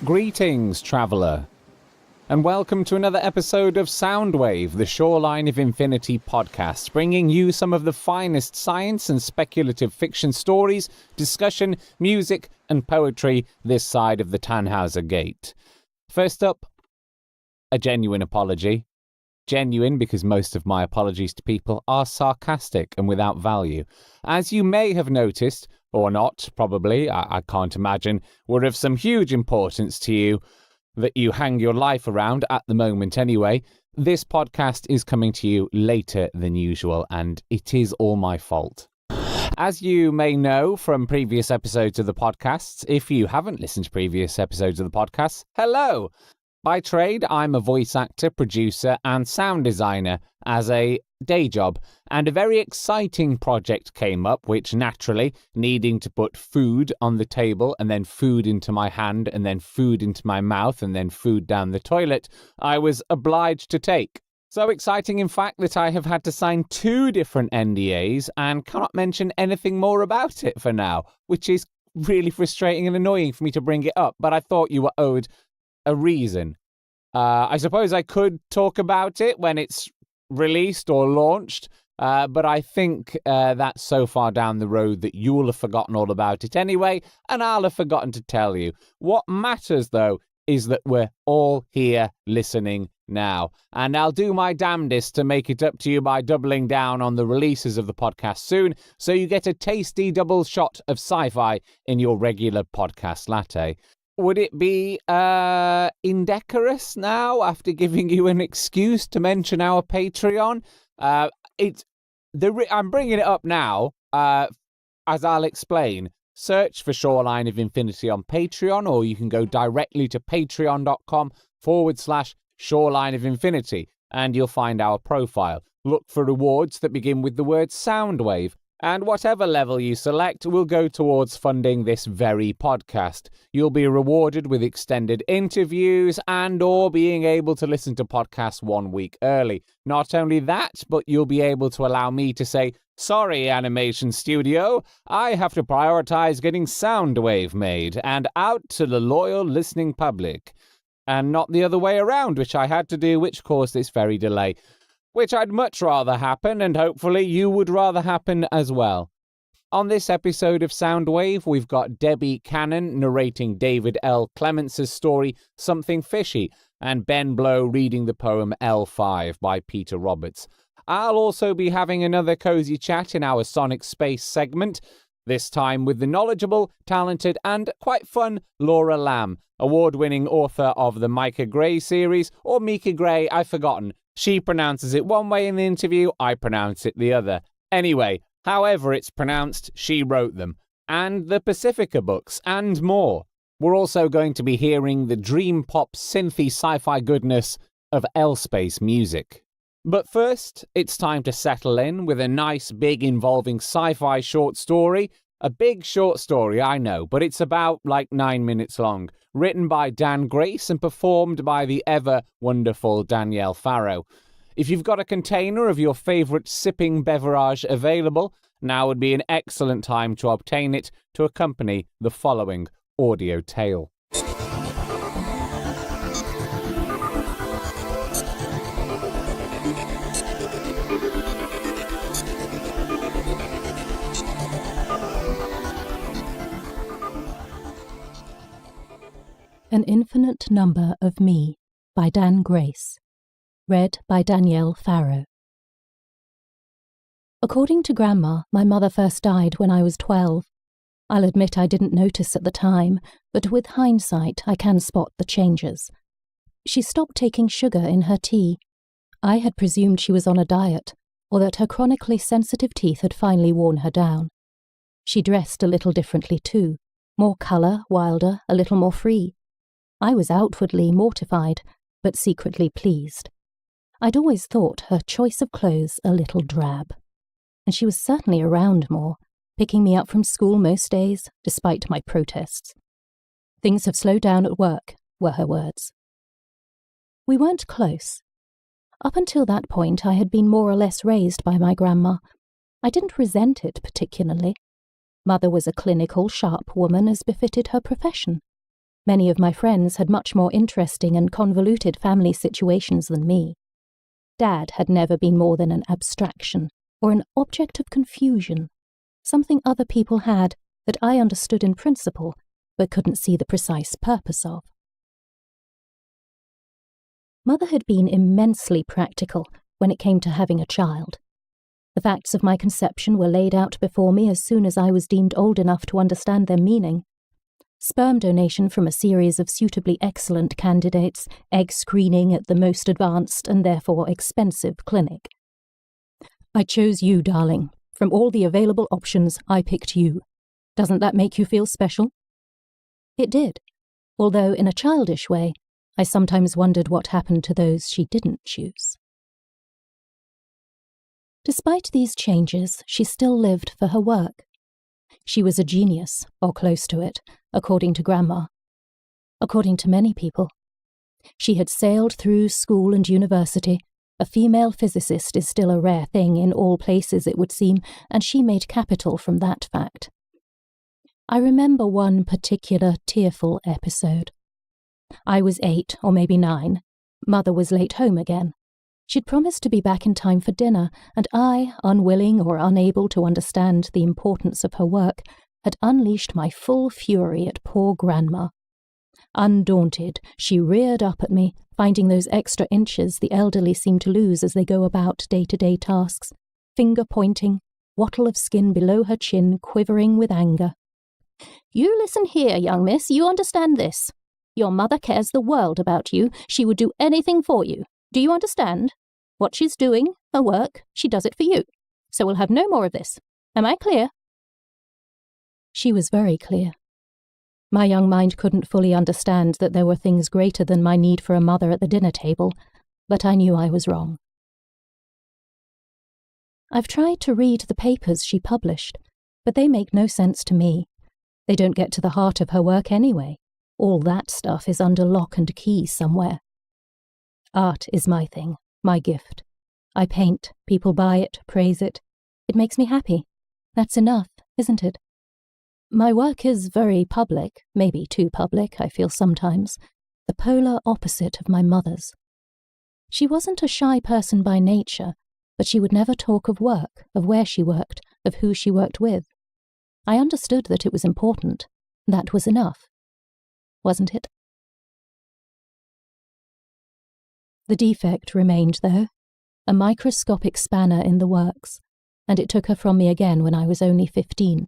Greetings, traveller, and welcome to another episode of Soundwave, the Shoreline of Infinity podcast, bringing you some of the finest science and speculative fiction stories, discussion, music, and poetry this side of the Tannhauser Gate. First up, a genuine apology. Genuine because most of my apologies to people are sarcastic and without value. As you may have noticed, or not, probably, I can't imagine, were of some huge importance to you that you hang your life around at the moment anyway. This podcast is coming to you later than usual, and it is all my fault. As you may know from previous episodes of the podcasts, if you haven't listened to previous episodes of the podcast, hello! By trade, I'm a voice actor, producer, and sound designer as a day job, and a very exciting project came up, which naturally, needing to put food on the table, and then food into my hand, and then food into my mouth, and then food down the toilet, I was obliged to take. So exciting, in fact, that I have had to sign 2 different NDAs and cannot mention anything more about it for now, which is really frustrating and annoying for me to bring it up, but I thought you were owed a reason. I suppose I could talk about it when it's released or launched, but I think that's so far down the road that you'll have forgotten all about it anyway, and I'll have forgotten to tell you. What matters, though, is that we're all here listening now, and I'll do my damnedest to make it up to you by doubling down on the releases of the podcast soon, so you get a tasty double shot of sci-fi in your regular podcast latte. Would it be indecorous now, after giving you an excuse to mention our Patreon? I'm bringing it up now, as I'll explain. Search for Shoreline of Infinity on Patreon, or you can go directly to patreon.com/Shoreline of Infinity, and you'll find our profile. Look for rewards that begin with the word Soundwave, and whatever level you select will go towards funding this very podcast. You'll be rewarded with extended interviews and or being able to listen to podcasts 1 week early. Not only that, but you'll be able to allow me to say, sorry, animation studio, I have to prioritize getting Soundwave made and out to the loyal listening public. And not the other way around, which I had to do, which caused this very delay. Which I'd much rather happen, and hopefully you would rather happen as well. On this episode of Soundwave, we've got Debbie Cannon narrating David L. Clements' story, Something Fishy, and Ben Blow reading the poem L5 by Peter Roberts. I'll also be having another cozy chat in our Sonic Space segment, this time with the knowledgeable, talented, and quite fun Laura Lam, award-winning author of the Micah Grey series, or Micah Grey, I've forgotten. She pronounces it one way in the interview, I pronounce it the other. Anyway, however it's pronounced, she wrote them. And the Pacifica books, and more. We're also going to be hearing the dream pop synthy sci-fi goodness of L-Space music. But first, it's time to settle in with a nice, big, involving sci-fi short story. A big short story, I know, but it's about 9 minutes long. Written by Dan Grace and performed by the ever-wonderful Danielle Farrow. If you've got a container of your favourite sipping beverage available, now would be an excellent time to obtain it to accompany the following audio tale. An Infinite Number of Me by Dan Grace. Read by Danielle Farrow. According to Grandma, my mother first died when I was 12. I'll admit I didn't notice at the time, but with hindsight I can spot the changes. She stopped taking sugar in her tea. I had presumed she was on a diet, or that her chronically sensitive teeth had finally worn her down. She dressed a little differently too, more colour, wilder, a little more free. I was outwardly mortified, but secretly pleased. I'd always thought her choice of clothes a little drab. And she was certainly around more, picking me up from school most days, despite my protests. Things have slowed down at work, were her words. We weren't close. Up until that point I had been more or less raised by my grandma. I didn't resent it particularly. Mother was a clinical, sharp woman as befitted her profession. Many of my friends had much more interesting and convoluted family situations than me. Dad had never been more than an abstraction, or an object of confusion, something other people had that I understood in principle, but couldn't see the precise purpose of. Mother had been immensely practical when it came to having a child. The facts of my conception were laid out before me as soon as I was deemed old enough to understand their meaning. Sperm donation from a series of suitably excellent candidates, egg screening at the most advanced and therefore expensive clinic. I chose you, darling. From all the available options, I picked you. Doesn't that make you feel special? It did, although in a childish way, I sometimes wondered what happened to those she didn't choose. Despite these changes, she still lived for her work. She was a genius, or close to it, according to Grandma. According to many people. She had sailed through school and university. A female physicist is still a rare thing in all places, it would seem, and she made capital from that fact. I remember one particular tearful episode. I was 8 or maybe 9. Mother was late home again. She'd promised to be back in time for dinner, and I, unwilling or unable to understand the importance of her work, had unleashed my full fury at poor Grandma. Undaunted, she reared up at me, finding those extra inches the elderly seem to lose as they go about day-to-day tasks, finger-pointing, wattle of skin below her chin quivering with anger. "You listen here, young miss, you understand this. Your mother cares the world about you. She would do anything for you. Do you understand? What she's doing, her work, she does it for you. So we'll have no more of this. Am I clear?" She was very clear. My young mind couldn't fully understand that there were things greater than my need for a mother at the dinner table, but I knew I was wrong. I've tried to read the papers she published, but they make no sense to me. They don't get to the heart of her work anyway. All that stuff is under lock and key somewhere. Art is my thing, my gift. I paint, people buy it, praise it. It makes me happy. That's enough, isn't it? My work is very public, maybe too public, I feel sometimes, the polar opposite of my mother's. She wasn't a shy person by nature, but she would never talk of work, of where she worked, of who she worked with. I understood that it was important. That was enough. Wasn't it? The defect remained, though, a microscopic spanner in the works, and it took her from me again when I was only 15.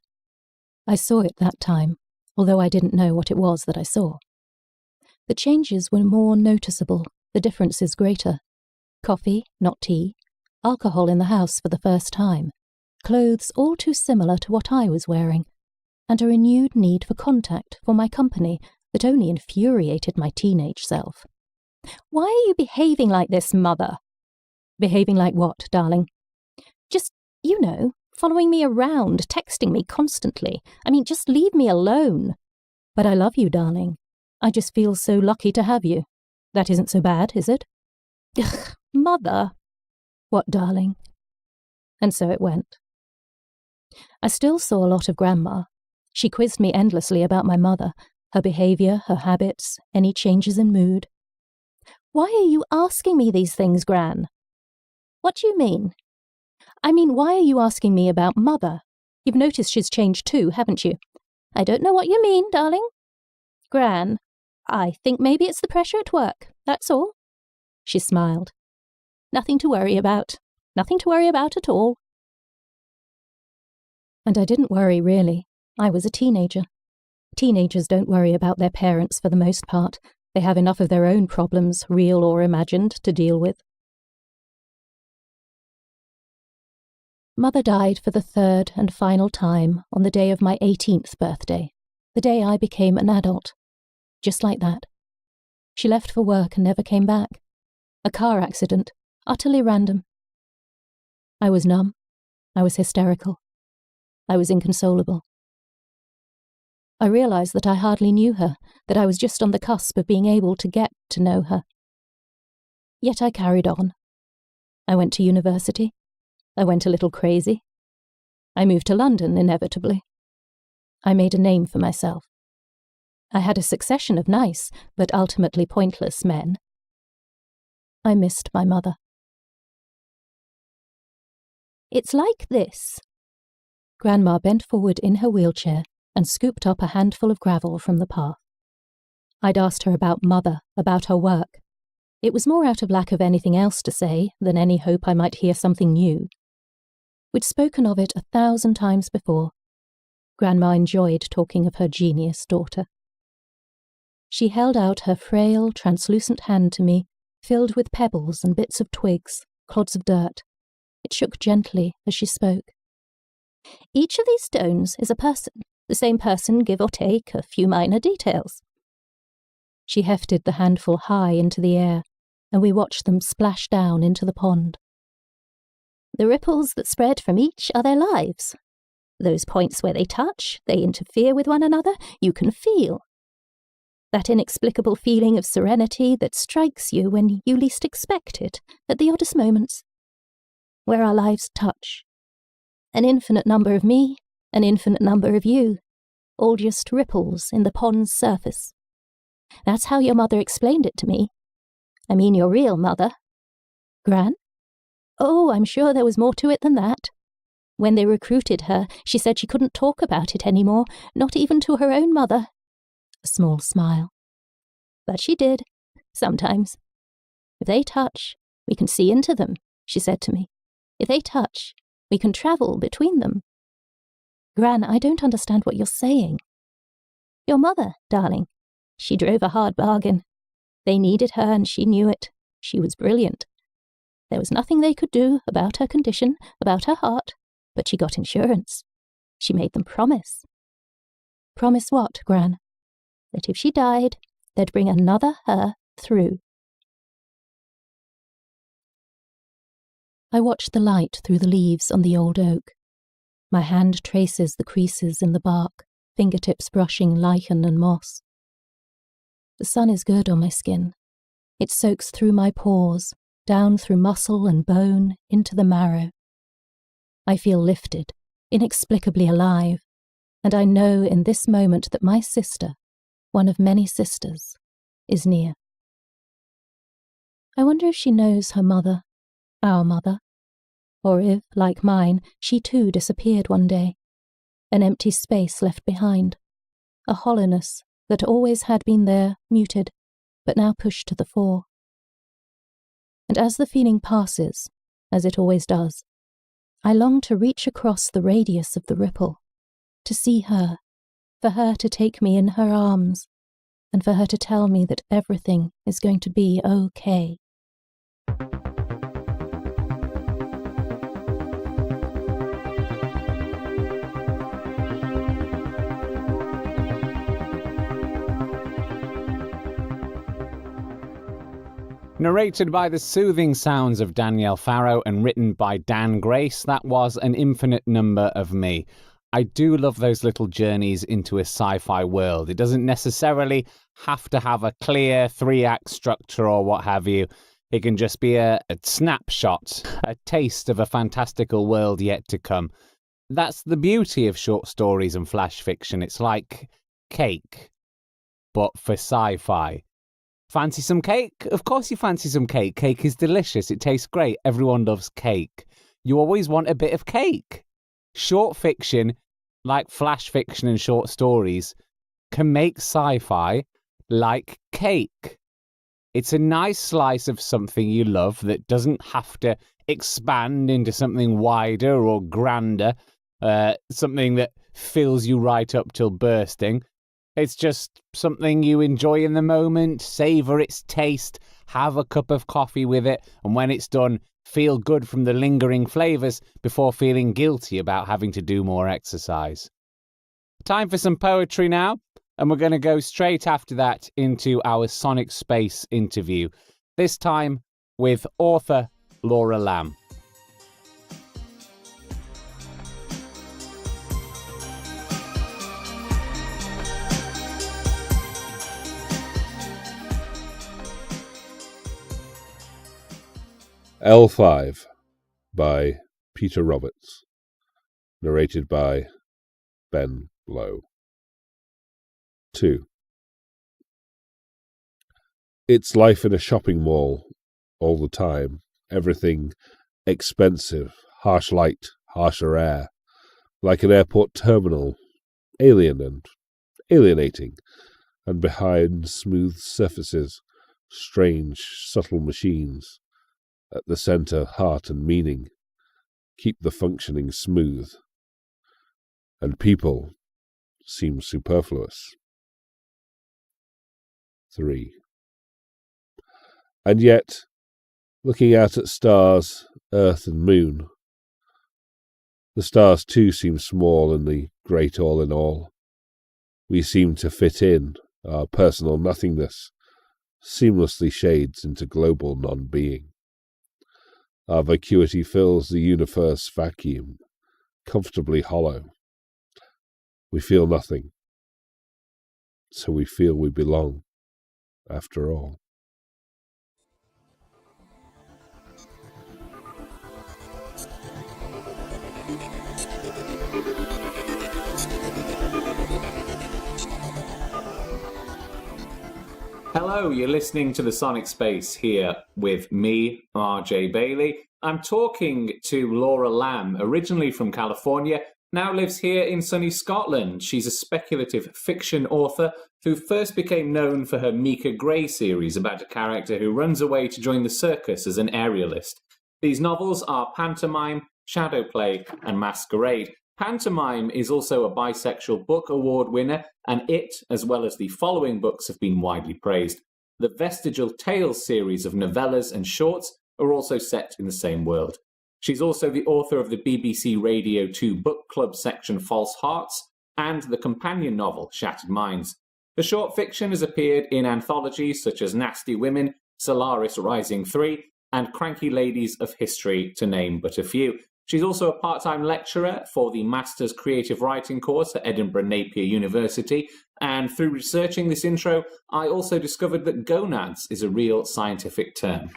I saw it that time, although I didn't know what it was that I saw. The changes were more noticeable, the differences greater. Coffee, not tea, alcohol in the house for the first time, clothes all too similar to what I was wearing, and a renewed need for contact, for my company, that only infuriated my teenage self. "Why are you behaving like this, Mother?" "Behaving like what, darling?" "Just, you know, following me around, texting me constantly. I mean, just leave me alone." "But I love you, darling. I just feel so lucky to have you. That isn't so bad, is it?" "Ugh, Mother." "What, darling?" And so it went. I still saw a lot of Grandma. She quizzed me endlessly about my mother, her behaviour, her habits, any changes in mood. "Why are you asking me these things, Gran?" "What do you mean?" "I mean, why are you asking me about Mother? You've noticed she's changed too, haven't you?" "I don't know what you mean, darling." "Gran, I think maybe it's the pressure at work, that's all." She smiled. "Nothing to worry about. Nothing to worry about at all." And I didn't worry, really. I was a teenager. Teenagers don't worry about their parents for the most part. They have enough of their own problems, real or imagined, to deal with. Mother died for the third and final time on the day of my 18th birthday, the day I became an adult. Just like that. She left for work and never came back. A car accident, utterly random. I was numb. I was hysterical. I was inconsolable. I realized that I hardly knew her, that I was just on the cusp of being able to get to know her. Yet I carried on. I went to university. I went a little crazy. I moved to London, inevitably. I made a name for myself. I had a succession of nice, but ultimately pointless men. I missed my mother. It's like this. Grandma bent forward in her wheelchair and scooped up a handful of gravel from the path. I'd asked her about Mother, about her work. It was more out of lack of anything else to say than any hope I might hear something new. We'd spoken of it 1,000 times before. Grandma enjoyed talking of her genius daughter. She held out her frail, translucent hand to me, filled with pebbles and bits of twigs, clods of dirt. It shook gently as she spoke. Each of these stones is a person, the same person, give or take a few minor details. She hefted the handful high into the air, and we watched them splash down into the pond. The ripples that spread from each are their lives. Those points where they touch, they interfere with one another, you can feel. That inexplicable feeling of serenity that strikes you when you least expect it, at the oddest moments. Where our lives touch. An infinite number of me, an infinite number of you, all just ripples in the pond's surface. That's how your mother explained it to me. I mean your real mother. Gran? Oh, I'm sure there was more to it than that. When they recruited her, she said she couldn't talk about it anymore, not even to her own mother. A small smile. But she did, sometimes. If they touch, we can see into them, she said to me. If they touch, we can travel between them. Gran, I don't understand what you're saying. Your mother, darling. She drove a hard bargain. They needed her and she knew it. She was brilliant. There was nothing they could do about her condition, about her heart, but she got insurance. She made them promise. Promise what, Gran? That if she died, they'd bring another her through. I watched the light through the leaves on the old oak. My hand traces the creases in the bark, fingertips brushing lichen and moss. The sun is good on my skin. It soaks through my pores, down through muscle and bone, into the marrow. I feel lifted, inexplicably alive, and I know in this moment that my sister, one of many sisters, is near. I wonder if she knows her mother, our mother, or if, like mine, she too disappeared one day, an empty space left behind, a hollowness that always had been there, muted, but now pushed to the fore. And as the feeling passes, as it always does, I long to reach across the radius of the ripple, to see her, for her to take me in her arms, and for her to tell me that everything is going to be okay. Narrated by the soothing sounds of Danielle Farrow and written by Dan Grace, that was An Infinite Number of Me. I do love those little journeys into a sci-fi world. It doesn't necessarily have to have a clear 3-act structure or what have you. It can just be a snapshot, a taste of a fantastical world yet to come. That's the beauty of short stories and flash fiction. It's like cake, but for sci-fi. Fancy some cake? Of course you fancy some cake. Cake is delicious. It tastes great. Everyone loves cake. You always want a bit of cake. Short fiction, like flash fiction and short stories, can make sci-fi like cake. It's a nice slice of something you love that doesn't have to expand into something wider or grander, something that fills you right up till bursting. It's just something you enjoy in the moment, savour its taste, have a cup of coffee with it, and when it's done, feel good from the lingering flavours before feeling guilty about having to do more exercise. Time for some poetry now, and we're going to go straight after that into our Sonic Space interview, this time with author Laura Lam. L5 by Peter Roberts. Narrated by Ben Lowe. 2. It's life in a shopping mall all the time. Everything expensive, harsh light, harsher air, like an airport terminal, alien and alienating, and behind smooth surfaces, strange, subtle machines. At the center, heart and meaning. Keep the functioning smooth. And people seem superfluous. 3. And yet, looking out at stars, earth and moon, the stars too seem small in the great all in all. We seem to fit in, our personal nothingness seamlessly shades into global non-being. Our vacuity fills the universe vacuum, comfortably hollow. We feel nothing, so we feel we belong, after all. Hello, you're listening to The Sonic Space here with me, RJ Bailey. I'm talking to Laura Lam, originally from California, now lives here in sunny Scotland. She's a speculative fiction author who first became known for her Micah Grey series about a character who runs away to join the circus as an aerialist. These novels are Pantomime, Shadowplay, and Masquerade. Pantomime is also a bisexual book award winner, and it, as well as the following books, have been widely praised. The Vestigial Tales series of novellas and shorts are also set in the same world. She's also the author of the BBC Radio 2 book club section False Hearts and the companion novel Shattered Minds. The short fiction has appeared in anthologies such as Nasty Women, Solaris Rising 3, and Cranky Ladies of History, to name but a few. She's also a part-time lecturer for the Master's Creative Writing course at Edinburgh Napier University, and through researching this intro, I also discovered that gonads is a real scientific term.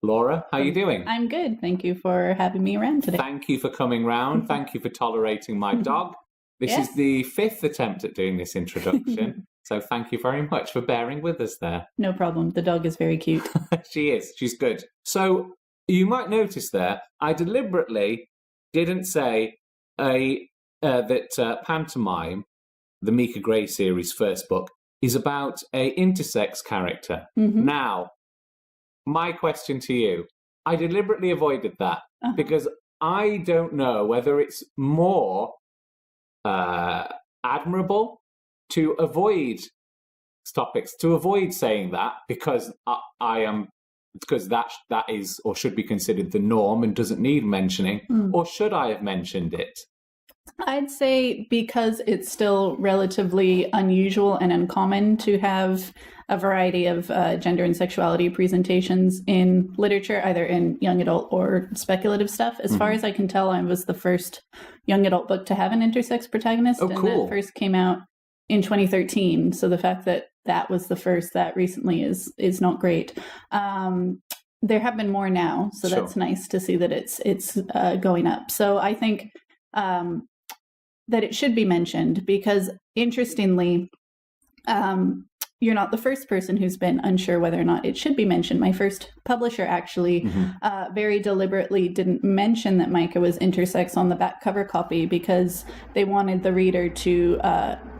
Laura, how are you doing? I'm good. Thank you for having me around today. Thank you for coming round. Thank you for tolerating my dog. This is the 5th attempt at doing this introduction, so thank you very much for bearing with us there. No problem. The dog is very cute. She is. She's good. So, you might notice there, I deliberately didn't say that Pantomime, the Micah Grey series' first book, is about a intersex character. Mm-hmm. Now, my question to you, I deliberately avoided that because I don't know whether it's more admirable to avoid topics, to avoid saying that because because that is or should be considered the norm and doesn't need mentioning, or should I have mentioned it? I'd say because it's still relatively unusual and uncommon to have a variety of gender and sexuality presentations in literature, either in young adult or speculative stuff. As far as I can tell, I was the first young adult book to have an intersex protagonist, and that first came out in 2013. So the fact that that was the first that recently is not great. There have been more now, so that's nice to see that it's going up. So I think that it should be mentioned because, interestingly, you're not the first person who's been unsure whether or not it should be mentioned. My first publisher actually very deliberately didn't mention that Micah was intersex on the back cover copy because they wanted the reader to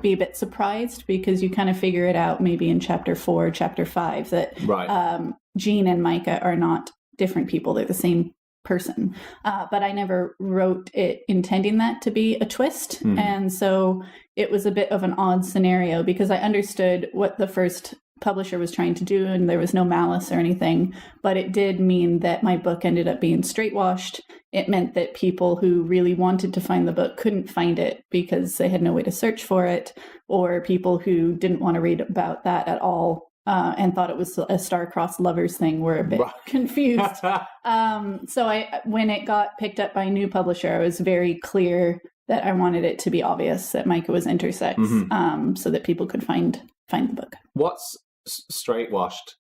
be a bit surprised, because you kind of figure it out maybe in chapter 4, chapter 5 that Jean and Micah are not different people. They're the same person. But I never wrote it intending that to be a twist. And so it was a bit of an odd scenario because I understood what the first publisher was trying to do and there was no malice or anything, but it did mean that my book ended up being straightwashed. It meant that people who really wanted to find the book couldn't find it because they had no way to search for it, or people who didn't want to read about that at all and thought it was a star-crossed lovers thing were a bit confused. So when it got picked up by a new publisher, I was very clear that I wanted it to be obvious that Micah was intersex, so that people could find the book. What's straight-washed?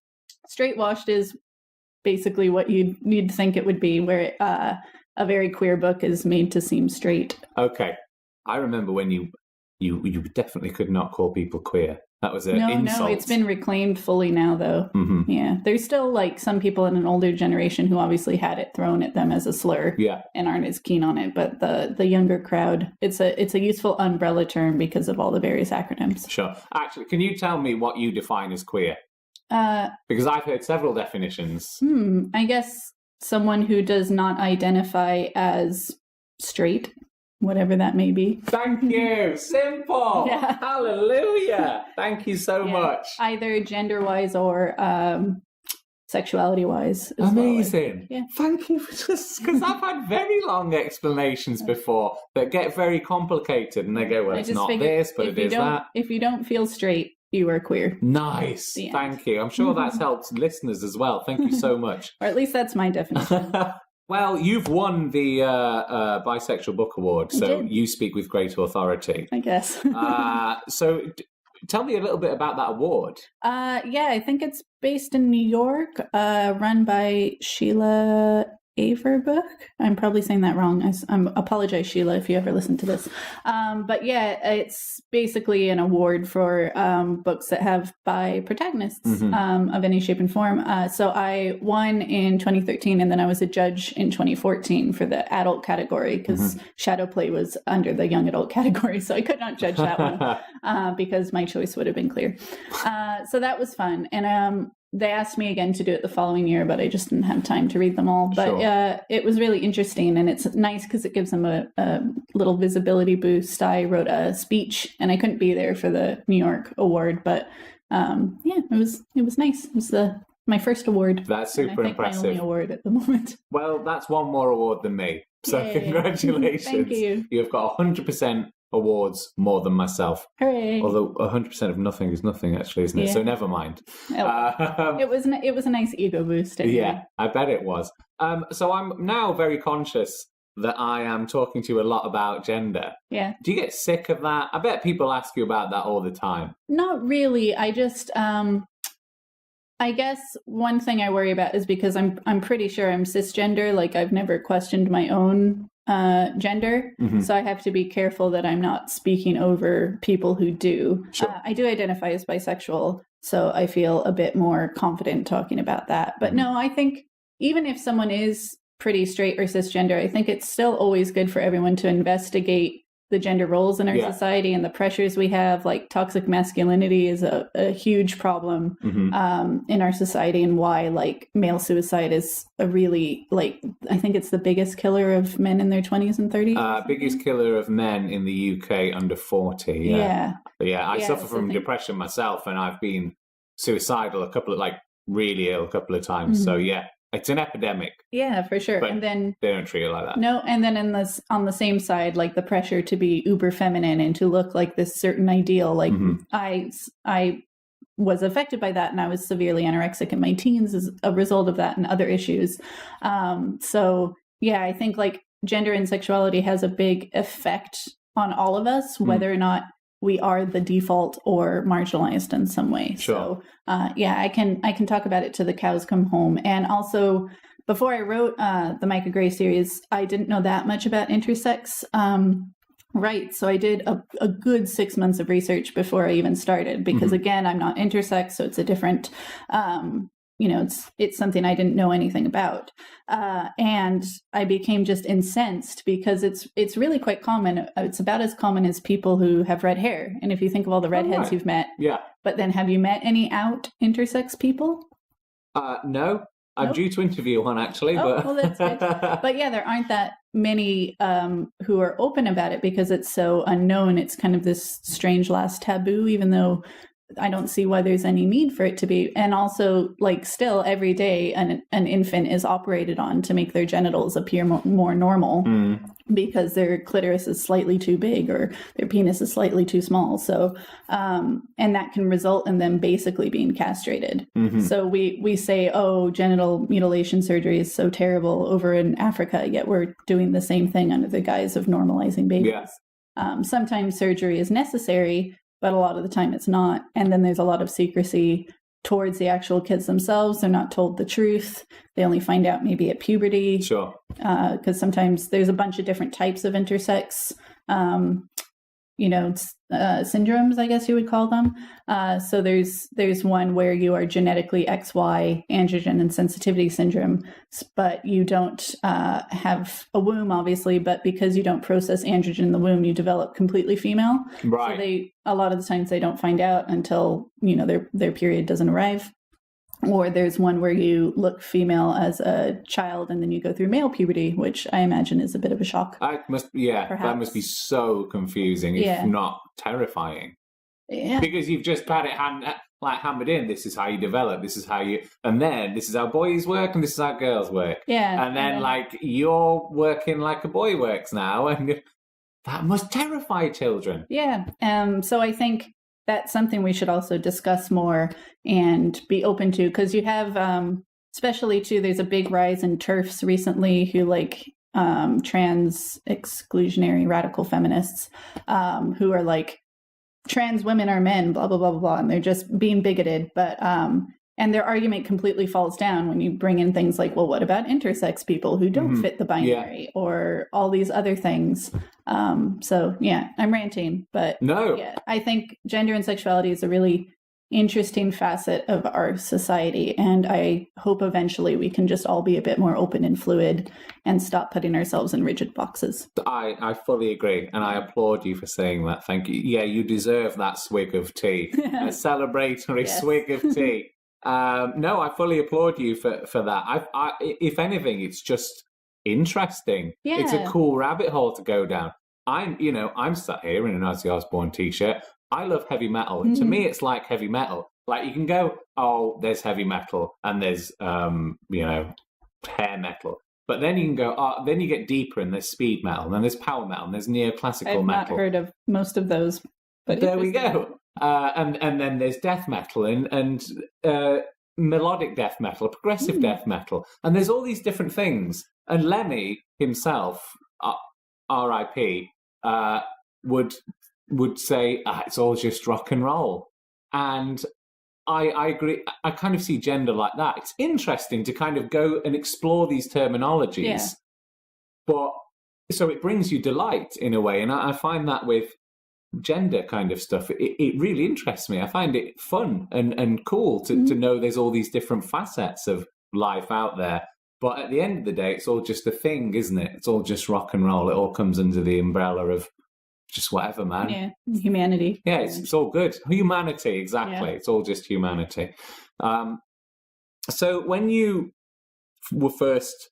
Straight-washed is basically what you'd think it would be, where a very queer book is made to seem straight. Okay. I remember when you definitely could not call people queer. That was an insult. No, it's been reclaimed fully now, though. Mm-hmm. Yeah, there's still like some people in an older generation who obviously had it thrown at them as a slur, and aren't as keen on it. But the younger crowd, it's a useful umbrella term because of all the various acronyms. Sure. Actually, can you tell me what you define as queer? Because I've heard several definitions. I guess someone who does not identify as straight. Whatever that may be. Thank you. Simple. Yeah. Hallelujah. Thank you so much. Either gender-wise or sexuality-wise. Amazing. Well. Thank you for just because I've had very long explanations before that get very complicated, and they go, "Well, it's not this, but it is that." If you don't feel straight, you are queer. Nice. Thank you. I'm sure that's helped listeners as well. Thank you so much. Or at least that's my definition. Well, you've won the Bisexual Book Award, so you speak with great authority. I guess. So tell me a little bit about that award. I think it's based in New York, run by Sheila Averbuch. I'm probably saying that wrong. I apologize, Sheila, if you ever listen to this. But yeah, it's basically an award for books that have bi protagonists of any shape and form. So I won in 2013, and then I was a judge in 2014 for the adult category because Shadowplay was under the young adult category, so I could not judge that one because my choice would have been clear. So that was fun, and they asked me again to do it the following year, but I just didn't have time to read them all. But it was really interesting, and it's nice because it gives them a little visibility boost. I wrote a speech, and I couldn't be there for the New York award, but it was nice. It was my first award. That's super impressive. My only award at the moment. Well, that's one more award than me. So congratulations. Thank you. You've got 100% awards more than myself. Hooray. Although 100% of nothing is nothing, actually, isn't it? So never mind. It was a nice ego boost. Anyway. Yeah, I bet it was. So I'm now very conscious that I am talking to you a lot about gender. Yeah. Do you get sick of that? I bet people ask you about that all the time. Not really. I just I guess one thing I worry about is because I'm pretty sure I'm cisgender. Like I've never questioned my own gender, so I have to be careful that I'm not speaking over people who do. Sure. I do identify as bisexual, so I feel a bit more confident talking about that. But no, I think even if someone is pretty straight or cisgender, I think it's still always good for everyone to investigate the gender roles in our society and the pressures we have. Like toxic masculinity is a huge problem in our society, and why like male suicide is a really I think it's the biggest killer of men in their 20s and 30s. Biggest killer of men in the UK under 40. Yeah. I suffer from depression myself, and I've been suicidal really ill a couple of times. So yeah. It's an epidemic. Yeah, for sure. But and then they don't treat it like that. No, and then on the same side, like the pressure to be uber feminine and to look like this certain ideal. Like I was affected by that, and I was severely anorexic in my teens as a result of that and other issues. So yeah, I think like gender and sexuality has a big effect on all of us, whether or not we are the default or marginalized in some way. Sure. So I can talk about it till the cows come home. And also, before I wrote the Micah Grey series, I didn't know that much about intersex rights. So I did a good 6 months of research before I even started, because again, I'm not intersex, so it's a different it's something I didn't know anything about. And I became just incensed because it's really quite common. It's about as common as people who have red hair. And if you think of all the redheads you've met. Yeah. But then have you met any out intersex people? No. I'm due to interview one, actually. Well, that's good. But yeah, there aren't that many who are open about it because it's so unknown. It's kind of this strange last taboo, even though I don't see why there's any need for it to be. And also, like, still every day an infant is operated on to make their genitals appear more normal because their clitoris is slightly too big or their penis is slightly too small. So, and that can result in them basically being castrated. So we say, oh, genital mutilation surgery is so terrible over in Africa, yet we're doing the same thing under the guise of normalizing babies. Yeah. Sometimes surgery is necessary, but a lot of the time it's not. And then there's a lot of secrecy towards the actual kids themselves. They're not told the truth. They only find out maybe at puberty. Sure. Because sometimes there's a bunch of different types of intersex syndromes, I guess you would call them. So there's one where you are genetically XY androgen and sensitivity syndrome, but you don't have a womb, obviously, but because you don't process androgen in the womb, you develop completely female. Right. So a lot of the times they don't find out until, their period doesn't arrive. Or there's one where you look female as a child and then you go through male puberty, which I imagine is a bit of a shock. That must be so confusing, if not terrifying. Yeah. Because you've just had it hammered in. This is how you develop. This is how and then this is how boys work and this is how girls work. Yeah. And then you're working like a boy works now, and that must terrify children. Yeah. So I think that's something we should also discuss more and be open to, because you have, especially too, there's a big rise in TERFs recently who trans exclusionary radical feminists who are trans women are men, blah, blah, blah, blah, blah, and they're just being bigoted. But and their argument completely falls down when you bring in things like, well, what about intersex people who don't fit the binary or all these other things? So yeah, I'm ranting, but no, I think gender and sexuality is a really interesting facet of our society, and I hope eventually we can just all be a bit more open and fluid and stop putting ourselves in rigid boxes. I fully agree, and I applaud you for saying that. Thank you. Yeah, you deserve that swig of tea, a celebratory swig of tea. No, I fully applaud you for that. If anything, it's just interesting. Yeah. It's a cool rabbit hole to go down. I'm sat here in an Ozzy Osbourne t-shirt. I love heavy metal. Mm-hmm. To me, it's like heavy metal. Like, you can go, oh, there's heavy metal and there's, hair metal. But then you can go, then you get deeper and there's speed metal and then there's power metal and there's neoclassical metal. I've not heard of most of those. But there we go. And then there's death metal and melodic death metal, progressive death metal. And there's all these different things. And Lemmy himself, R.I.P., would say, it's all just rock and roll. And I agree. I kind of see gender like that. It's interesting to kind of go and explore these terminologies. Yeah. But so it brings you delight in a way. And I find that with gender kind of stuff, it really interests me. I find it fun and cool to know there's all these different facets of life out there. But at the end of the day, it's all just a thing, isn't it? It's all just rock and roll. It all comes under the umbrella of just whatever, man. Yeah, humanity. Yeah, it's all good. Humanity, exactly. Yeah. It's all just humanity. So when you were first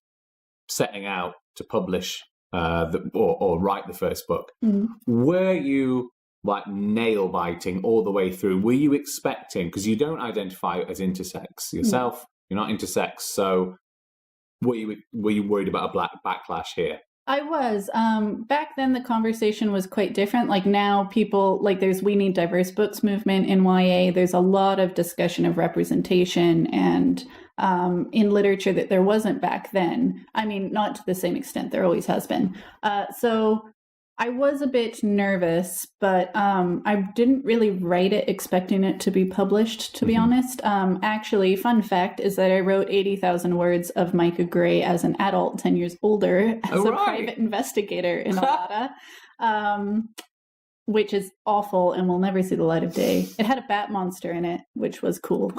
setting out to publish or write the first book, were you like nail biting all the way through? Were you expecting, because you don't identify as intersex yourself, you're not intersex, so were you worried about a backlash here? I was. Back then, the conversation was quite different. Like now, people, there's We Need Diverse Books movement in YA. There's a lot of discussion of representation and in literature that there wasn't back then. I mean, not to the same extent. There always has been. So I was a bit nervous, but I didn't really write it expecting it to be published, to be honest. Actually, fun fact is that I wrote 80,000 words of Micah Grey as an adult, 10 years older, as a private investigator in Alada, which is awful and will never see the light of day. It had a bat monster in it, which was cool.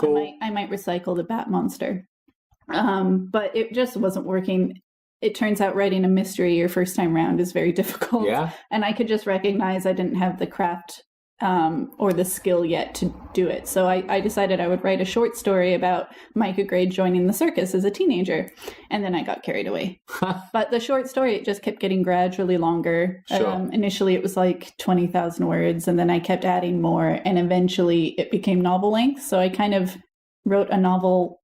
I might recycle the bat monster. But it just wasn't working. It turns out writing a mystery your first time round is very difficult. Yeah. And I could just recognize I didn't have the craft or the skill yet to do it. So I decided I would write a short story about Micah Grey joining the circus as a teenager. And then I got carried away. But the short story, it just kept getting gradually longer. Sure. Initially, it was like 20,000 words, and then I kept adding more. And eventually, it became novel length. So I kind of wrote a novel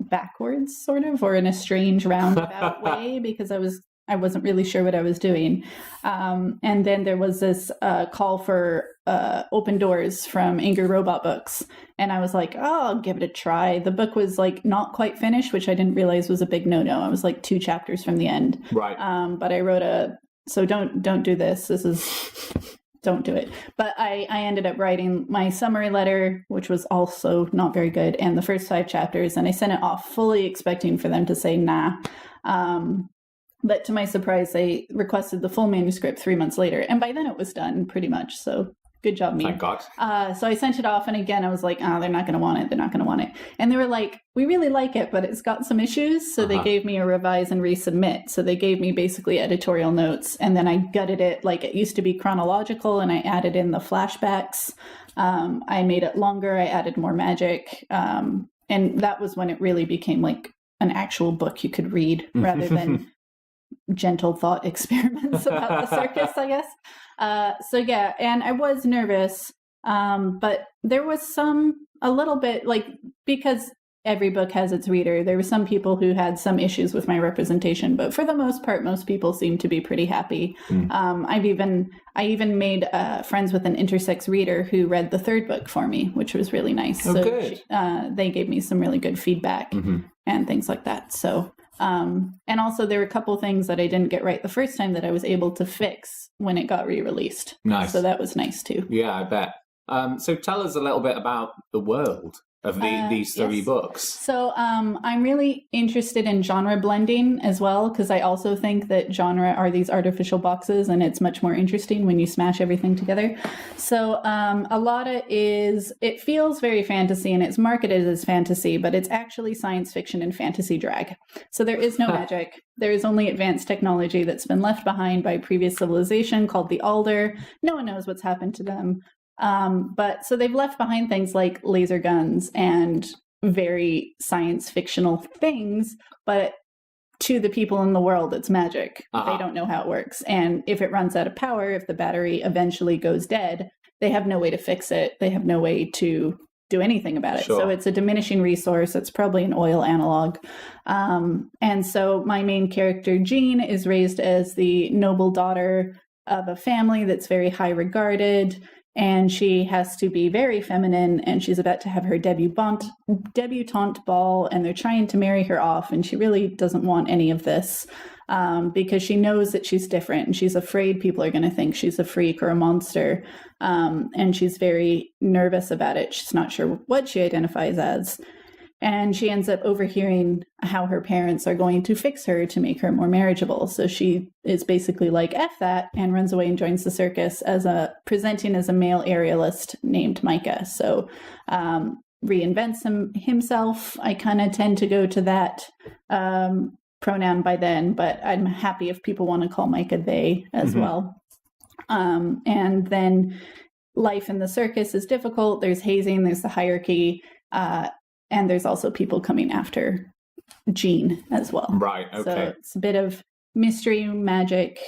backwards, sort of, or in a strange roundabout way, because I wasn't really sure what I was doing. And then there was this call for open doors from Angry Robot Books, and I was like, oh, I'll give it a try. The book was not quite finished, which I didn't realize was a big no-no. I was 2 chapters from the end. Right. But I wrote so don't do this. Don't do it. But I ended up writing my summary letter, which was also not very good, and the first 5 chapters, and I sent it off fully expecting for them to say nah. But to my surprise, they requested the full manuscript 3 months later. And by then it was done pretty much. So good job, me. Thank God. So I sent it off. And again, I was like, oh, they're not going to want it. They're not going to want it. And they were like, we really like it, but it's got some issues. So they gave me a revise and resubmit. So they gave me basically editorial notes. And then I gutted it. Like it used to be chronological and I added in the flashbacks. I made it longer. I added more magic. And that was when it really became like an actual book you could read rather than gentle thought experiments about the circus, I guess. So yeah, and I was nervous, but there was a little bit, like, because every book has its reader, there were some people who had some issues with my representation, but for the most part, most people seemed to be pretty happy. I even made friends with an intersex reader who read the third book for me, which was really nice. Oh, so good. They gave me some really good feedback and things like that. So, and also there were a couple things that I didn't get right the first time that I was able to fix when it got re-released. Nice. So that was nice too. Yeah, I bet. So tell us a little bit about the world of these three books. So I'm really interested in genre blending as well, because I also think that genre are these artificial boxes and it's much more interesting when you smash everything together. So a lot of it feels very fantasy and it's marketed as fantasy, but it's actually science fiction and fantasy drag. So there is no magic. There is only advanced technology that's been left behind by a previous civilization called the Alder. No one knows what's happened to them. But so they've left behind things like laser guns and very science fictional things, but to the people in the world, it's magic. They don't know how it works. And if it runs out of power, if the battery eventually goes dead, they have no way to fix it. They have no way to do anything about it. Sure. So it's a diminishing resource. It's probably an oil analog. And so my main character, Jean, is raised as the noble daughter of a family that's very high regarded. And she has to be very feminine, and she's about to have her debutante ball, and they're trying to marry her off, and she really doesn't want any of this because she knows that she's different, and she's afraid people are going to think she's a freak or a monster, and she's very nervous about it. She's not sure what she identifies as. And she ends up overhearing how her parents are going to fix her to make her more marriageable. So she is basically like, F that, and runs away and joins the circus presenting as a male aerialist named Micah. So reinvents himself. I kind of tend to go to that pronoun by then, but I'm happy if people want to call Micah they as well. And then life in the circus is difficult. There's hazing, there's the hierarchy, and there's also people coming after Jean as well. Right, okay. So it's a bit of mystery magic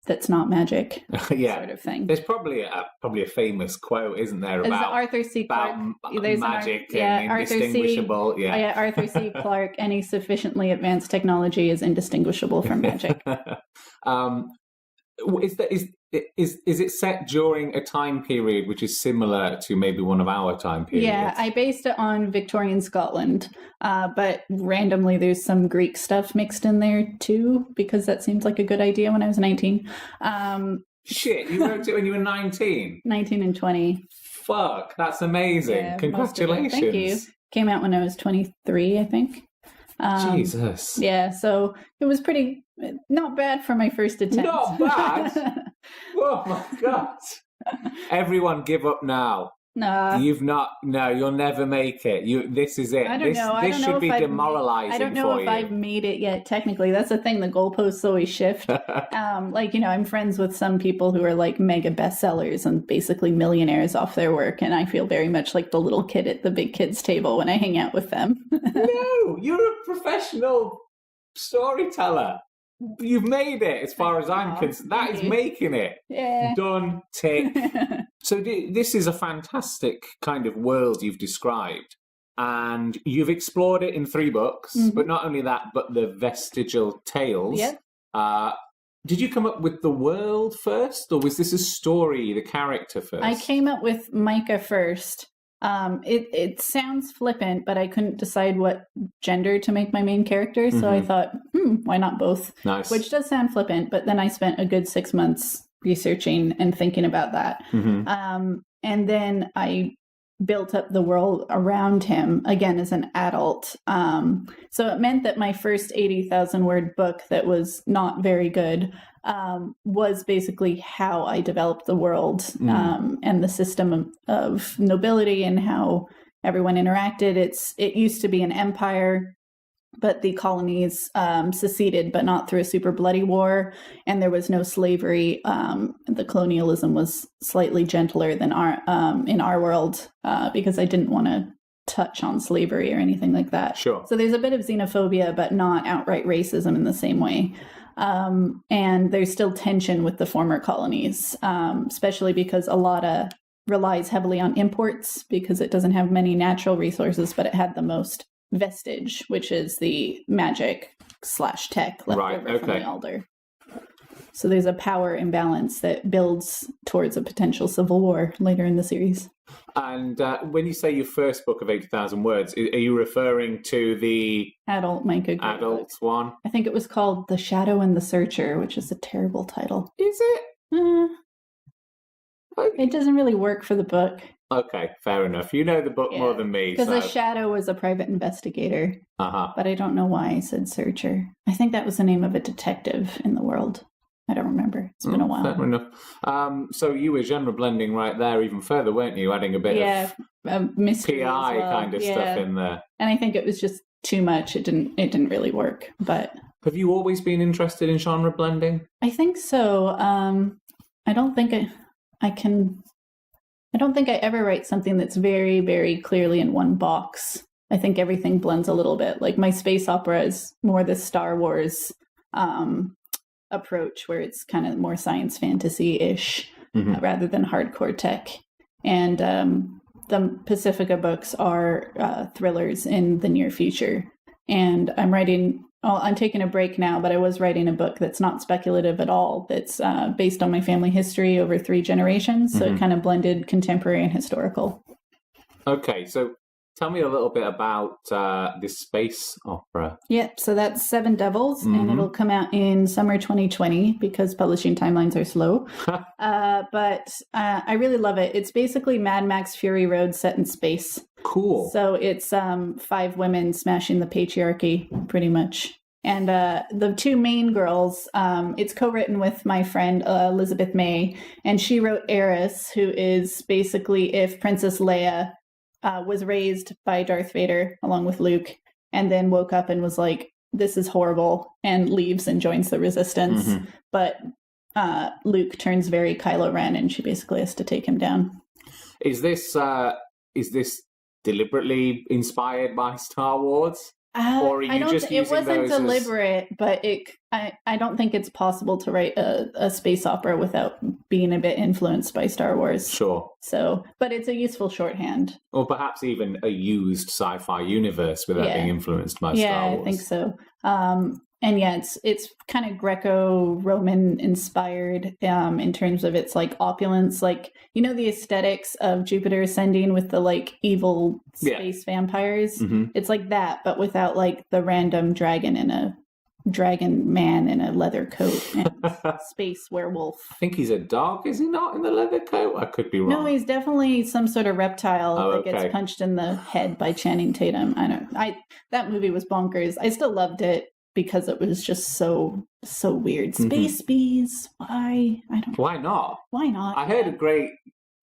that's not magic sort of thing. There's probably a famous quote, isn't there, about Arthur C. Clarke. There's magic and indistinguishable. Arthur C. Clarke, any sufficiently advanced technology is indistinguishable from magic. Is it set during a time period which is similar to maybe one of our time periods? Yeah, I based it on Victorian Scotland, but randomly there's some Greek stuff mixed in there too, because that seems like a good idea when I was 19. Shit, you wrote it when you were 19? 19 and 20. Fuck, that's amazing. Yeah, congratulations. Thank you. Came out when I was 23, I think. Jesus. Yeah, so it was not bad for my first attempt. Not bad? Oh my God. Everyone give up now. Nah. You'll never make it. This is it. I don't know. This should be demoralizing for you. I don't know if I've made it yet, technically. That's the thing. The goalposts always shift. I'm friends with some people who are like mega bestsellers and basically millionaires off their work. And I feel very much like the little kid at the big kids table when I hang out with them. No, you're a professional storyteller. You've made it, as far as I'm concerned. That is making it. Yeah. Done. Tick. So this is a fantastic kind of world you've described. And you've explored it in 3 books. But not only that, but the vestigial tales. Yep. Did you come up with the world first? Or was this a story, the character first? I came up with Micah first. It sounds flippant, but I couldn't decide what gender to make my main character. So I thought, why not both? Nice. Which does sound flippant, but then I spent a good 6 months researching and thinking about that. And then I built up the world around him, again, as an adult. So it meant that my first 80,000 word book that was not very good was basically how I developed the world and the system of nobility and how everyone interacted. It used to be an empire, but the colonies seceded, but not through a super bloody war, and there was no slavery. The colonialism was slightly gentler than in our world because I didn't want to touch on slavery or anything like that. Sure. So there's a bit of xenophobia, but not outright racism in the same way. And there's still tension with the former colonies, especially because Alada relies heavily on imports because it doesn't have many natural resources, but it had the most vestige, which is the magic / tech left over from the Alder. So there's a power imbalance that builds towards a potential civil war later in the series. And when you say your first book of 80,000 words, are you referring to the adult Micah Grey adult book? one? I think it was called The Shadow and the Searcher, which is a terrible title. Is it? It doesn't really work for the book. Okay, fair enough. You know the book more than me. Because the Shadow was a private investigator. But I don't know why I said searcher. I think that was the name of a detective in the world. I don't remember. It's been a while. Fair enough. So you were genre blending right there even further, weren't you? Adding a bit of mystery PI as well. kind of stuff in there. And I think it was just too much. It didn't really work. But have you always been interested in genre blending? I think so. I don't think I ever write something that's very, very clearly in one box. I think everything blends a little bit. Like my space opera is more the Star Wars approach, where it's kind of more science fantasy-ish rather than hardcore tech. And the Pacifica books are thrillers in the near future. And I'm taking a break now, but I was writing a book that's not speculative at all. That's based on my family history over 3 generations. So it kind of blended contemporary and historical. Okay, so tell me a little bit about this space opera. Yep, so that's Seven Devils, and it'll come out in summer 2020 because publishing timelines are slow. But I really love it. It's basically Mad Max Fury Road set in space. Cool. So it's 5 women smashing the patriarchy, pretty much. And the 2 main girls, it's co-written with my friend Elizabeth May, and she wrote Eris, who is basically if Princess Leia was raised by Darth Vader along with Luke, and then woke up and was like, this is horrible, and leaves and joins the Resistance. But Luke turns very Kylo Ren, and she basically has to take him down. Is this deliberately inspired by Star Wars? Or are you just using it wasn't deliberate, but I don't think it's possible to write a space opera without being a bit influenced by Star Wars. Sure. So, but it's a useful shorthand. Or perhaps even a used sci-fi universe without being influenced by Star Wars. Yeah, I think so. And yeah, it's kind of Greco-Roman inspired in terms of its like opulence, like, you know, the aesthetics of Jupiter Ascending with the like evil space vampires. It's like that, but without like the random dragon man in a leather coat and space werewolf. I think he's a dog, is he not, in the leather coat? I could be wrong. No, he's definitely some sort of reptile that gets punched in the head by Channing Tatum. That movie was bonkers. I still loved it because it was just so weird. Space bees, why? I don't know. Why not? Why not? I heard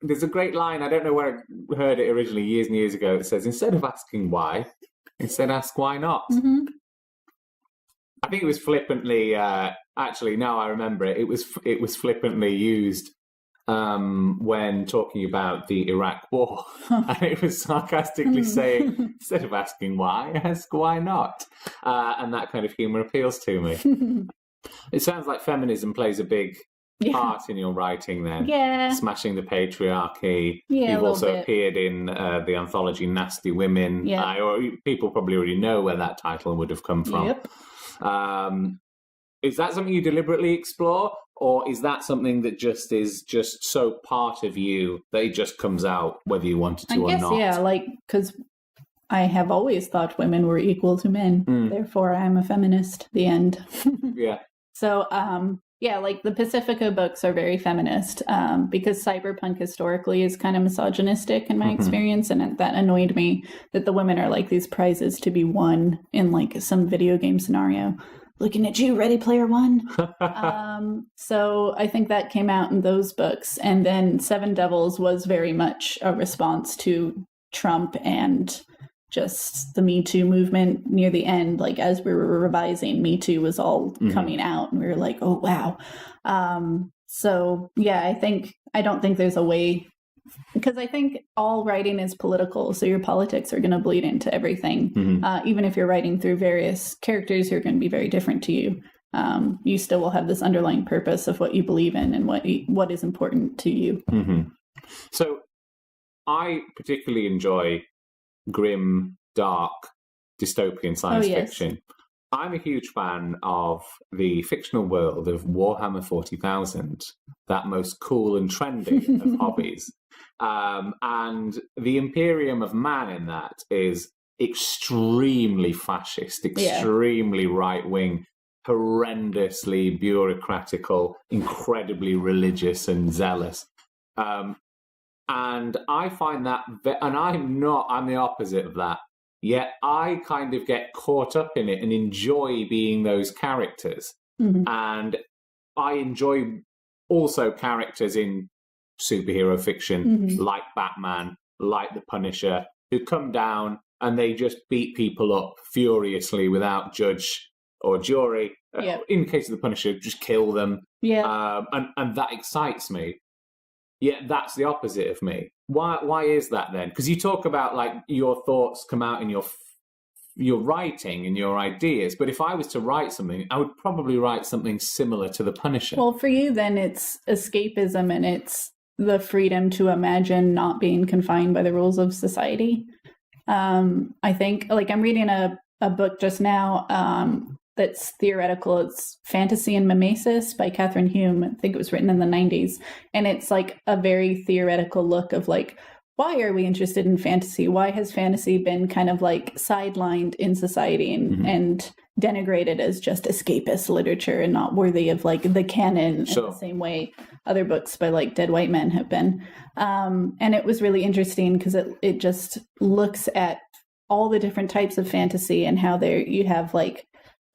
there's a great line, I don't know where I heard it originally years and years ago. It says, instead of asking why, instead ask why not. I think it was flippantly, actually, now I remember it, it was flippantly used when talking about the Iraq War. And it was sarcastically saying, instead of asking why, ask why not. And that kind of humour appeals to me. It sounds like feminism plays a big part in your writing then. Yeah. Smashing the patriarchy. Yeah, You've also appeared in the anthology Nasty Women. Yeah. Or people probably already know where that title would have come from. Yep. Is that something you deliberately explore, or is that something that just is just so part of you that it just comes out whether you wanted to or not? Yeah, like, because I have always thought women were equal to men, therefore I'm a feminist. The end. Yeah. So Yeah, like the Pacifica books are very feminist because cyberpunk historically is kind of misogynistic in my experience, and that annoyed me that the women are like these prizes to be won in like some video game scenario. Looking at you, Ready Player One. So I think that came out in those books, and then Seven Devils was very much a response to Trump and just the Me Too movement near the end. Like as we were revising, Me Too was all coming out, and we were like, oh wow. So yeah, I don't think there's a way, because I think all writing is political, so your politics are going to bleed into everything. Even if you're writing through various characters who are going to be very different to you, you still will have this underlying purpose of what you believe in and what is important to you. So I particularly enjoy grim, dark, dystopian science fiction. I'm a huge fan of the fictional world of Warhammer 40,000, that most cool and trendy of hobbies. And the Imperium of Man in that is extremely fascist, extremely right-wing, horrendously bureaucratical, incredibly religious and zealous. And I find that, and I'm the opposite of that. Yet I kind of get caught up in it and enjoy being those characters. And I enjoy also characters in superhero fiction, like Batman, like the Punisher, who come down and they just beat people up furiously without judge or jury. In the case of the Punisher, just kill them. And that excites me. Yet that's the opposite of me. Why is that then? Because you talk about like your thoughts come out in your writing and your ideas. But if I was to write something, I would probably write something similar to the Punisher. Well, for you then it's escapism, and it's the freedom to imagine not being confined by the rules of society. I think, like, I'm reading a book just now that's theoretical. It's Fantasy and Mimesis by Catherine Hume. I think it was written in the 90s. And it's like a very theoretical look of like, why are we interested in fantasy? Why has fantasy been kind of like sidelined in society and denigrated as just escapist literature and not worthy of like the canon in the same way other books by like dead white men have been. And it was really interesting because it just looks at all the different types of fantasy and how you have like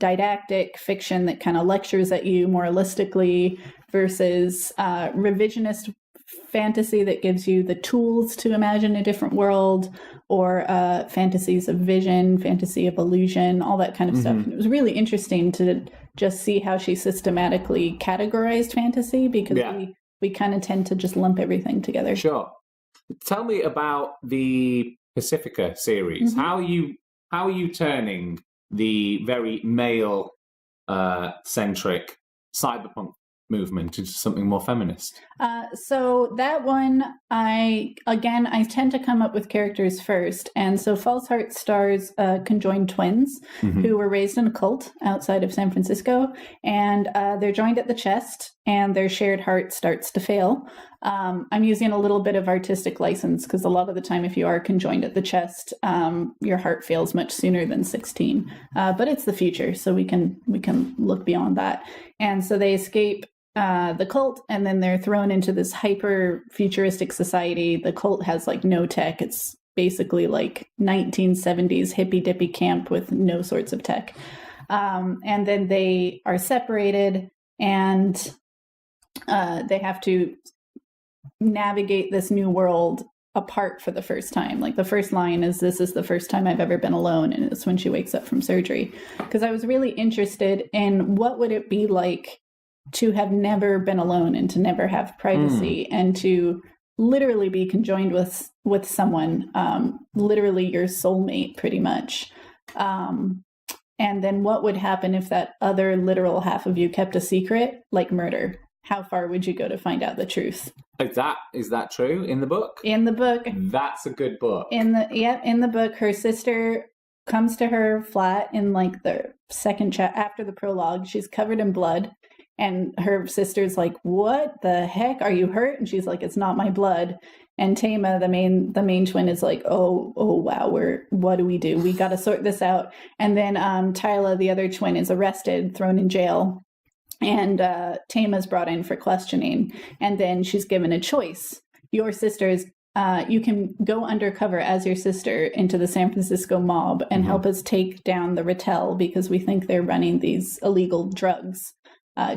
didactic fiction that kind of lectures at you moralistically versus revisionist fantasy that gives you the tools to imagine a different world, or fantasies of vision, fantasy of illusion, all that kind of stuff. And it was really interesting to just see how she systematically categorized fantasy, because we kind of tend to just lump everything together. Sure. Tell me about the Pacifica series. How are you turning the very male centric cyberpunk movement into something more feminist? So that one, I tend to come up with characters first. And so False Heart stars conjoined twins who were raised in a cult outside of San Francisco. And they're joined at the chest, and their shared heart starts to fail. I'm using a little bit of artistic license because a lot of the time, if you are conjoined at the chest, your heart fails much sooner than 16. But it's the future, so we can look beyond that. And so they escape the cult, and then they're thrown into this hyper futuristic society. The cult has like no tech. It's basically like 1970s hippy dippy camp with no sorts of tech. And then they are separated, and they have to navigate this new world apart for the first time. Like the first line is, "This is the first time I've ever been alone," and it's when she wakes up from surgery. Because I was really interested in what would it be like to have never been alone and to never have privacy and to literally be conjoined with someone, literally your soulmate pretty much. And then what would happen if that other literal half of you kept a secret, like murder? How far would you go to find out the truth? Is that true in the book? In the book. That's a good book. In the book, her sister comes to her flat in like the second after the prologue. She's covered in blood. And her sister's like, "What the heck? Are you hurt?" And she's like, "It's not my blood." And Tama, the main twin, is like, oh wow, what do? We got to sort this out. And then Tyla, the other twin, is arrested, thrown in jail. And Tama's brought in for questioning. And then she's given a choice. Your sister's you can go undercover as your sister into the San Francisco mob and help us take down the Rattel because we think they're running these illegal drugs,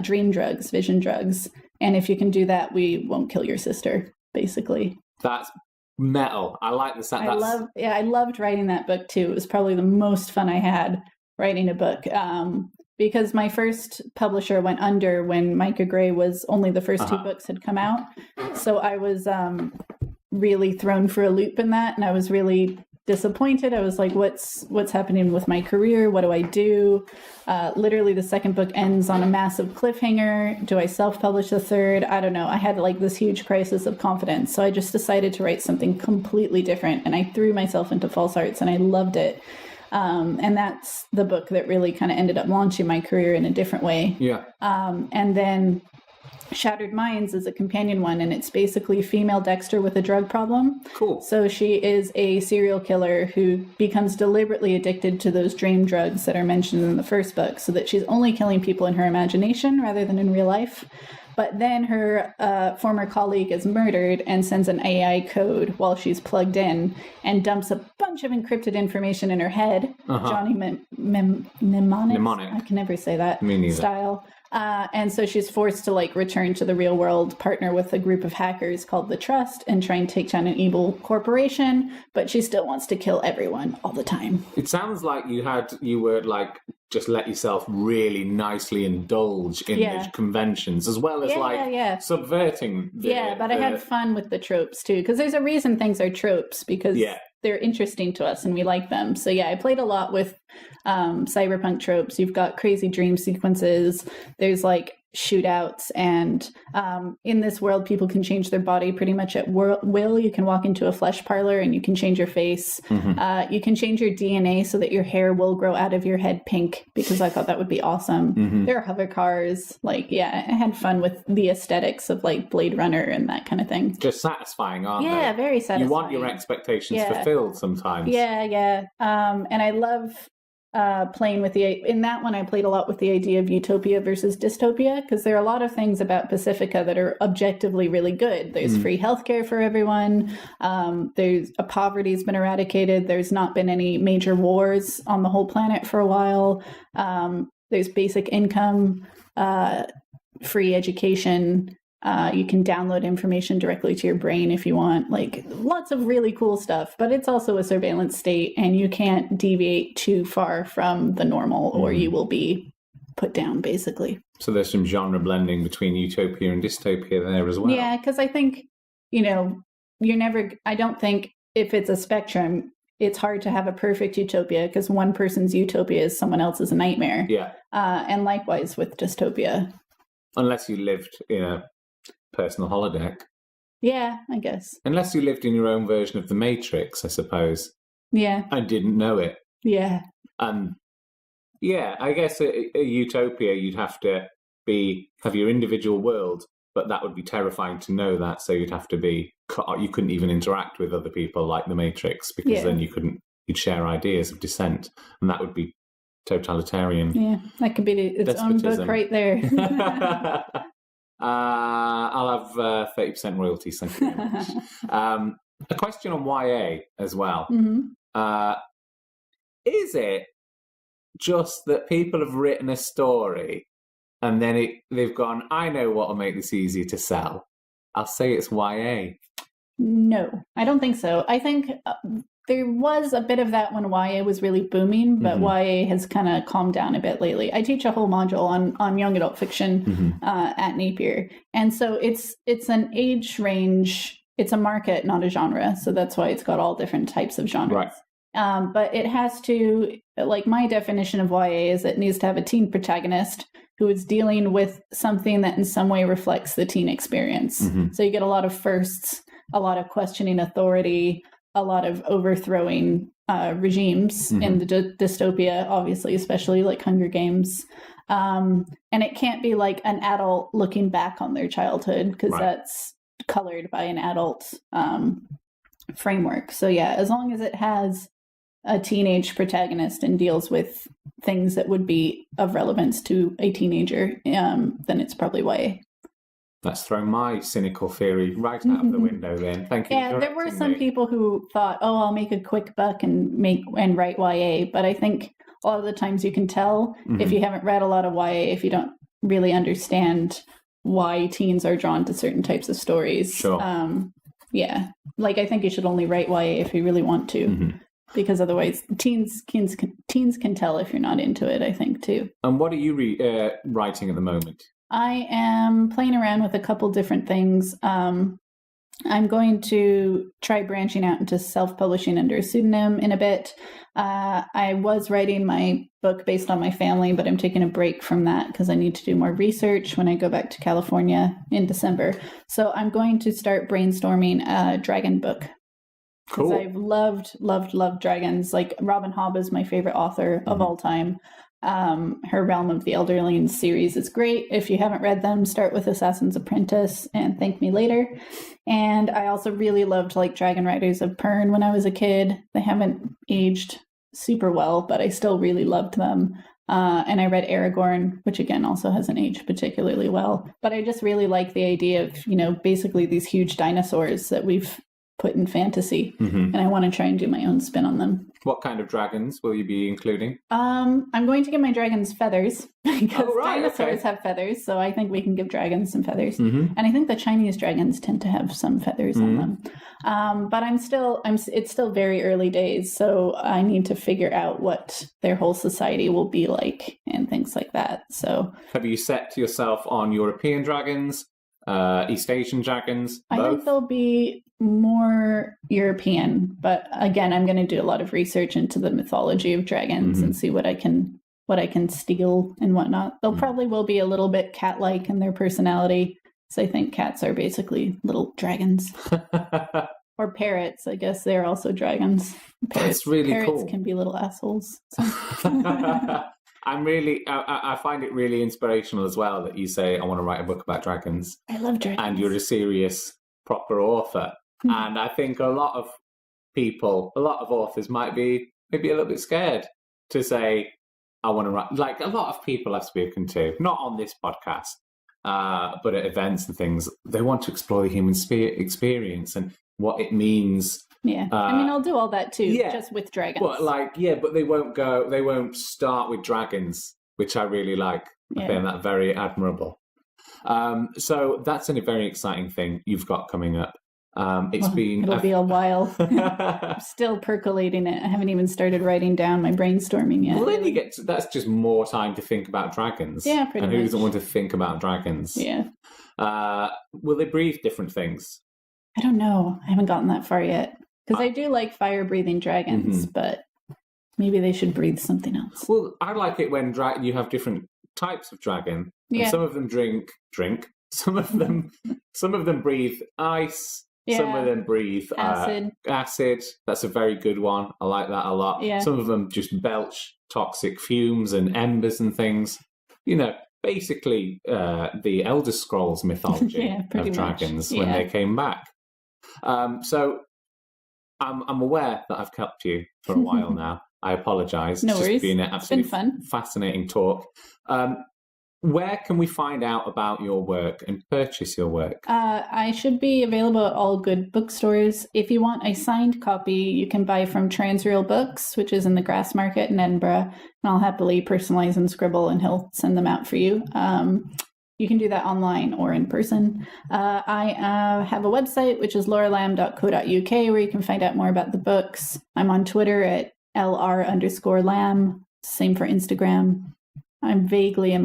dream drugs, vision drugs. And if you can do that, we won't kill your sister, basically. That's metal. I like the sound. I loved writing that book too. It was probably the most fun I had writing a book. Because my first publisher went under when Micah Grey was only the first two books had come out. So I was really thrown for a loop in that, and I was really disappointed. I was like, what's happening with my career? What do I do? Literally the second book ends on a massive cliffhanger. Do I self-publish the third? I don't know. I had like this huge crisis of confidence. So I just decided to write something completely different, and I threw myself into false arts, and I loved it. And that's the book that really kind of ended up launching my career in a different way. Yeah. And then Shattered Minds is a companion one, and it's basically female Dexter with a drug problem. Cool. So she is a serial killer who becomes deliberately addicted to those dream drugs that are mentioned in the first book, so that she's only killing people in her imagination rather than in real life. But then her former colleague is murdered and sends an AI code while she's plugged in and dumps a bunch of encrypted information in her head. Johnny Mnemonic. I can never say that. Me neither. Style. And so she's forced to like return to the real world, partner with a group of hackers called the Trust, and try and take down an evil corporation. But she still wants to kill everyone all the time. It sounds like you were like just let yourself really nicely indulge in the conventions, as well as subverting. But I had fun with the tropes too, because there's a reason things are tropes, because they're interesting to us and we like them. So I played a lot with cyberpunk tropes. You've got crazy dream sequences. There's like shootouts, and in this world, people can change their body pretty much at will. You can walk into a flesh parlor and you can change your face. You can change your DNA so that your hair will grow out of your head pink, because I thought that would be awesome. There are hover cars. I had fun with the aesthetics of like Blade Runner and that kind of thing. Just satisfying, aren't they? Yeah, very satisfying. You want your expectations fulfilled sometimes. And I love playing with in that one, I played a lot with the idea of utopia versus dystopia, because there are a lot of things about Pacifica that are objectively really good. There's free healthcare for everyone. There's poverty's been eradicated. There's not been any major wars on the whole planet for a while. There's basic income, free education. You can download information directly to your brain if you want, like lots of really cool stuff, but it's also a surveillance state, and you can't deviate too far from the normal or you will be put down, basically. So there's some genre blending between utopia and dystopia there as well. Yeah, because I think, I don't think if it's a spectrum, it's hard to have a perfect utopia, because one person's utopia is someone else's nightmare. Yeah. And likewise with dystopia. Unless you lived in a personal holodeck. Yeah, I guess. Unless you lived in your own version of the Matrix, I suppose. Yeah. I didn't know it. Yeah. I guess a utopia, you'd have to have your individual world, but that would be terrifying to know that, so you'd have to you couldn't even interact with other people like the Matrix, because then you'd share ideas of dissent, and that would be totalitarian. Yeah, that could be its own book right there. I'll have 30% royalties, thank you very much. A question on YA as well. Is it just that people have written a story and then they've gone, I know what will make this easier to sell? I'll say it's YA. No, I don't think so. I think there was a bit of that when YA was really booming, but YA has kind of calmed down a bit lately. I teach a whole module on young adult fiction at Napier. And so it's an age range, it's a market, not a genre. So that's why it's got all different types of genres. Right. But it has to, like my definition of YA is it needs to have a teen protagonist who is dealing with something that in some way reflects the teen experience. So you get a lot of firsts, a lot of questioning authority, a lot of overthrowing regimes in the dystopia, obviously, especially like Hunger Games. And it can't be like an adult looking back on their childhood, because that's colored by an adult framework. So as long as it has a teenage protagonist and deals with things that would be of relevance to a teenager, then it's probably YA. That's thrown my cynical theory right out of the window then. Thank you. Yeah, there were some people who thought, oh, I'll make a quick buck and write YA. But I think a lot of the times you can tell if you haven't read a lot of YA, if you don't really understand why teens are drawn to certain types of stories. Sure. Yeah. Like, I think you should only write YA if you really want to. Because otherwise, teens can tell if you're not into it, I think, too. And what are you writing at the moment? I am playing around with a couple different things. I'm going to try branching out into self-publishing under a pseudonym in a bit. I was writing my book based on my family, but I'm taking a break from that because I need to do more research when I go back to California in December. So I'm going to start brainstorming a dragon book. Because I've loved dragons. Like, Robin Hobb is my favorite author of all time. Her Realm of the Elderlings series is great. If you haven't read them, start with Assassin's Apprentice and thank me later. And I also really loved like Dragon Riders of Pern when I was a kid. They haven't aged super well, but I still really loved them. And I read Aragorn, which again also hasn't aged particularly well. But I just really like the idea of, you know, basically these huge dinosaurs that we've put in fantasy, and I want to try and do my own spin on them. What kind of dragons will you be including? I'm going to give my dragons feathers because dinosaurs have feathers, so I think we can give dragons some feathers. And I think the Chinese dragons tend to have some feathers on them. But it's still very early days, so I need to figure out what their whole society will be like and things like that. So, have you set yourself on European dragons, East Asian dragons? Both? I think they'll be more European, but again, I'm going to do a lot of research into the mythology of dragons and see what I can steal and whatnot. They'll probably will be a little bit cat-like in their personality, so I think cats are basically little dragons. Or parrots, I guess they're also dragons. That's really cool. Parrots can be little assholes. So. I find it really inspirational as well that you say, I want to write a book about dragons. I love dragons. And you're a serious, proper author. And I think a lot of authors might be maybe a little bit scared to say, I want to write. Like, a lot of people I've spoken to, not on this podcast, but at events and things, they want to explore the human experience and what it means. Yeah, I mean, I'll do all that too, just with dragons. But they won't start with dragons, which I really like. I find that very admirable. So that's a very exciting thing you've got coming up. It'll be a while. I'm still percolating it. I haven't even started writing down my brainstorming yet. Well, then that's just more time to think about dragons. Yeah, pretty much. And who doesn't want to think about dragons? Yeah. Will they breathe different things? I don't know. I haven't gotten that far yet. Because I do like fire-breathing dragons, but maybe they should breathe something else. Well, I like it when you have different types of dragon. Yeah. Some of them drink. Some of them breathe ice. Yeah. Some of them breathe acid. That's a very good one. I like that a lot. Yeah. Some of them just belch toxic fumes and embers and things. You know, basically the Elder Scrolls mythology of dragons when they came back. So I'm aware that I've kept you for a while now. I apologise. No worries. It's been an absolutely fun. Fascinating talk. Where can we find out about your work and purchase your work? I should be available at all good bookstores. If you want a signed copy, you can buy from Transreal Books, which is in the Grass Market in Edinburgh. And I'll happily personalize and scribble, and he'll send them out for you. You can do that online or in person. I have a website, which is lauralam.co.uk, where you can find out more about the books. I'm on Twitter at LR_Lam. Same for Instagram. I'm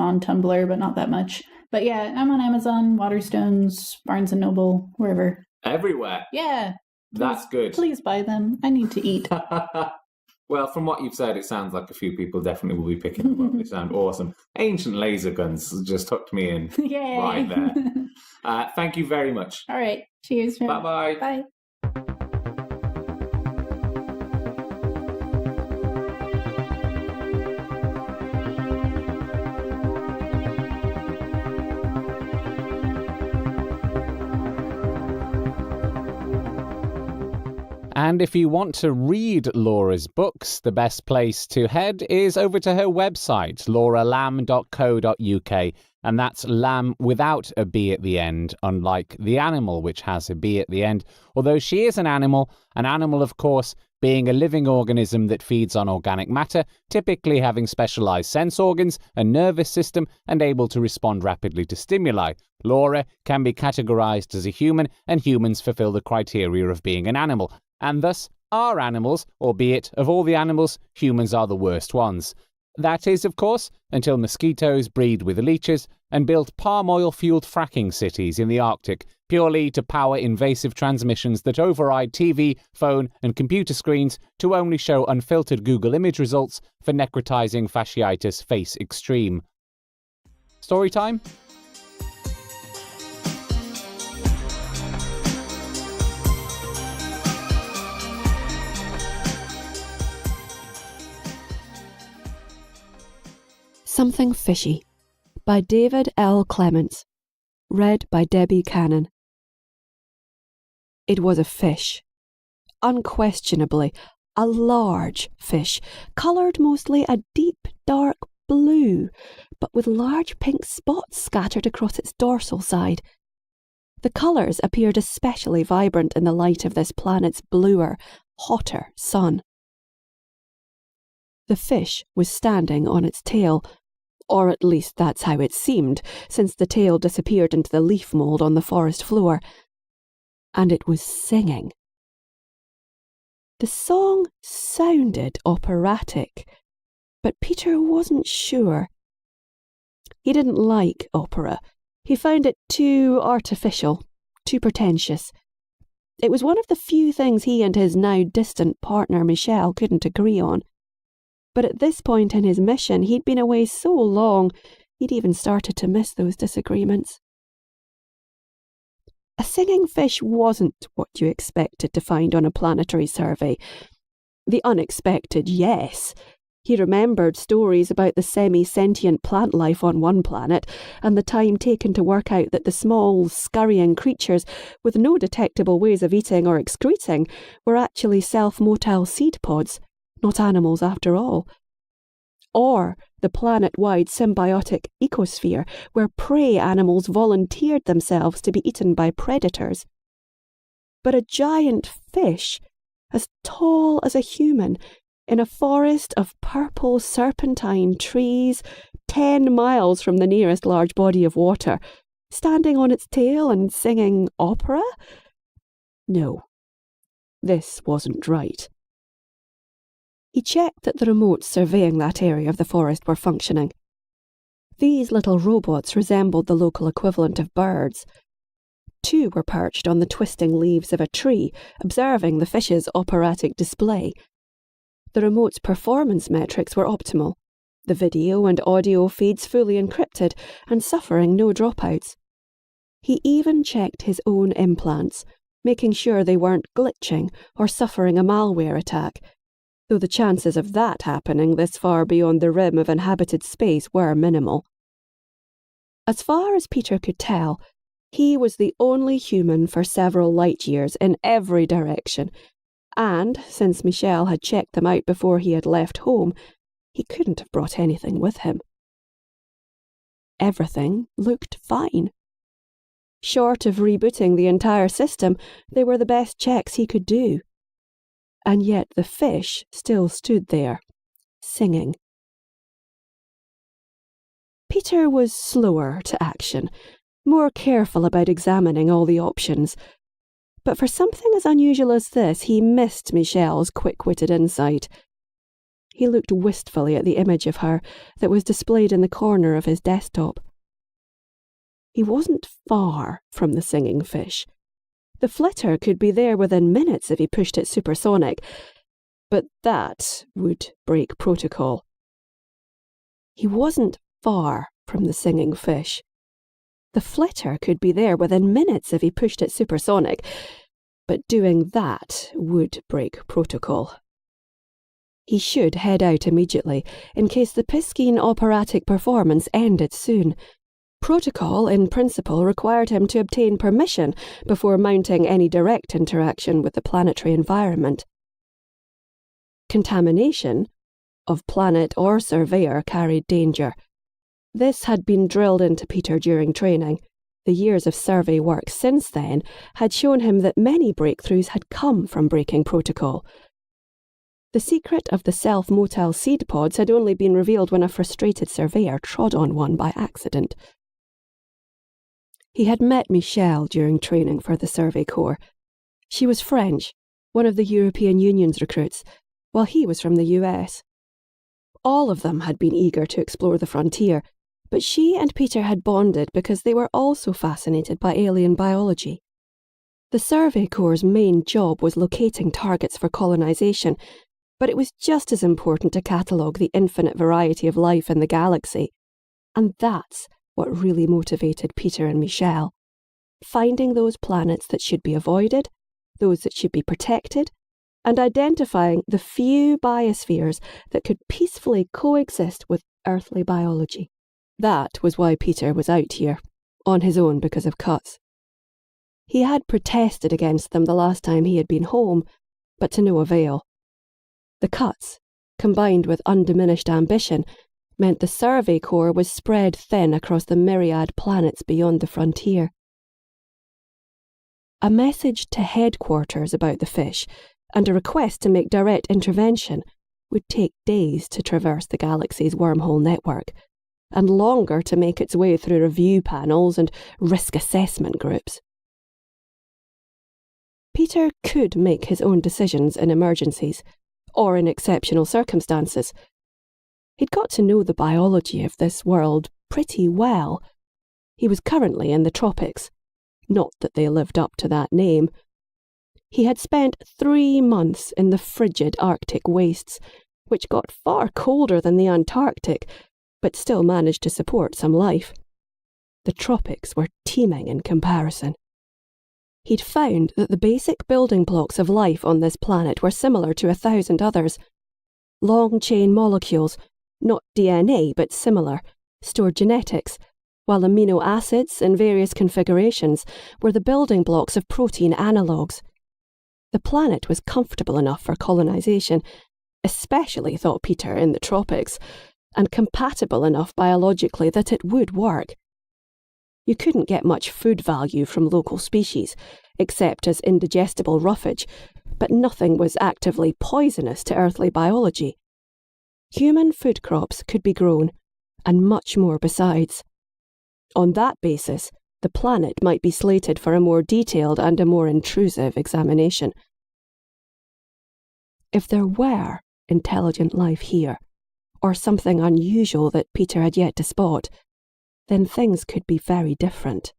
on Tumblr, but not that much. But yeah, I'm on Amazon, Waterstones, Barnes & Noble, wherever. Everywhere? Yeah. That's good. Please buy them. I need to eat. Well, from what you've said, it sounds like a few people definitely will be picking them up. They sound awesome. Ancient Laser Guns just hooked me in. Yay. Right there. Thank you very much. All right. Cheers. Bye-bye. Bye. And if you want to read Laura's books, the best place to head is over to her website, lauralam.co.uk. And that's lamb without a B at the end, unlike the animal, which has a B at the end. Although she is an animal, of course, being a living organism that feeds on organic matter, typically having specialized sense organs, a nervous system, and able to respond rapidly to stimuli. Laura can be categorized as a human, and humans fulfill the criteria of being an animal, and thus are animals, albeit of all the animals, humans are the worst ones. That is, of course, until mosquitoes breed with leeches and build palm oil-fueled fracking cities in the Arctic, purely to power invasive transmissions that override TV, phone and computer screens to only show unfiltered Google image results for necrotizing fasciitis face extreme. Story time? Something Fishy by David L. Clements. Read by Debbie Cannon. It was a fish. Unquestionably, a large fish, coloured mostly a deep dark blue, but with large pink spots scattered across its dorsal side. The colours appeared especially vibrant in the light of this planet's bluer, hotter sun. The fish was standing on its tail, or at least that's how it seemed, since the tail disappeared into the leaf mould on the forest floor, and it was singing. The song sounded operatic, but Peter wasn't sure. He didn't like opera. He found it too artificial, too pretentious. It was one of the few things he and his now distant partner Michelle couldn't agree on. But at this point in his mission, he'd been away so long, he'd even started to miss those disagreements. A singing fish wasn't what you expected to find on a planetary survey. The unexpected, yes. He remembered stories about the semi-sentient plant life on one planet, and the time taken to work out that the small, scurrying creatures with no detectable ways of eating or excreting were actually self-motile seed pods. Not animals after all. Or the planet-wide symbiotic ecosphere where prey animals volunteered themselves to be eaten by predators. But a giant fish, as tall as a human, in a forest of purple serpentine trees, 10 miles from the nearest large body of water, standing on its tail and singing opera? No, this wasn't right. He checked that the remotes surveying that area of the forest were functioning. These little robots resembled the local equivalent of birds. 2 were perched on the twisting leaves of a tree, observing the fish's operatic display. The remote's performance metrics were optimal, the video and audio feeds fully encrypted and suffering no dropouts. He even checked his own implants, making sure they weren't glitching or suffering a malware attack, though the chances of that happening this far beyond the rim of inhabited space were minimal. As far as Peter could tell, he was the only human for several light years in every direction, and, since Michelle had checked them out before he had left home, he couldn't have brought anything with him. Everything looked fine. Short of rebooting the entire system, they were the best checks he could do. And yet the fish still stood there, singing. Peter was slower to action, more careful about examining all the options. But for something as unusual as this, he missed Michelle's quick-witted insight. He looked wistfully at the image of her that was displayed in the corner of his desktop. He wasn't far from the singing fish. The flitter could be there within minutes if he pushed it supersonic, but that would break protocol. He wasn't far from the singing fish. The flitter could be there within minutes if he pushed it supersonic, but doing that would break protocol. He should head out immediately, in case the Piscine operatic performance ended soon. Protocol, in principle, required him to obtain permission before mounting any direct interaction with the planetary environment. Contamination of planet or surveyor carried danger. This had been drilled into Peter during training. The years of survey work since then had shown him that many breakthroughs had come from breaking protocol. The secret of the self-motile seed pods had only been revealed when a frustrated surveyor trod on one by accident. He had met Michelle during training for the Survey Corps. She was French, one of the European Union's recruits, while he was from the US. All of them had been eager to explore the frontier, but she and Peter had bonded because they were also fascinated by alien biology. The Survey Corps' main job was locating targets for colonisation, but it was just as important to catalogue the infinite variety of life in the galaxy. And that's what really motivated Peter and Michelle. Finding those planets that should be avoided, those that should be protected, and identifying the few biospheres that could peacefully coexist with earthly biology. That was why Peter was out here, on his own because of cuts. He had protested against them the last time he had been home, but to no avail. The cuts, combined with undiminished ambition, meant the Survey Corps was spread thin across the myriad planets beyond the frontier. A message to headquarters about the fish, and a request to make direct intervention, would take days to traverse the galaxy's wormhole network, and longer to make its way through review panels and risk assessment groups. Peter could make his own decisions in emergencies, or in exceptional circumstances. He'd got to know the biology of this world pretty well. He was currently in the tropics. Not that they lived up to that name. He had spent 3 months in the frigid Arctic wastes, which got far colder than the Antarctic, but still managed to support some life. The tropics were teeming in comparison. He'd found that the basic building blocks of life on this planet were similar to 1,000 others. Long-chain molecules, not DNA but similar, stored genetics, while amino acids in various configurations were the building blocks of protein analogues. The planet was comfortable enough for colonisation, especially, thought Peter, in the tropics, and compatible enough biologically that it would work. You couldn't get much food value from local species, except as indigestible roughage, but nothing was actively poisonous to earthly biology. Human food crops could be grown, and much more besides. On that basis, the planet might be slated for a more detailed and a more intrusive examination. If there were intelligent life here, or something unusual that Peter had yet to spot, then things could be very different.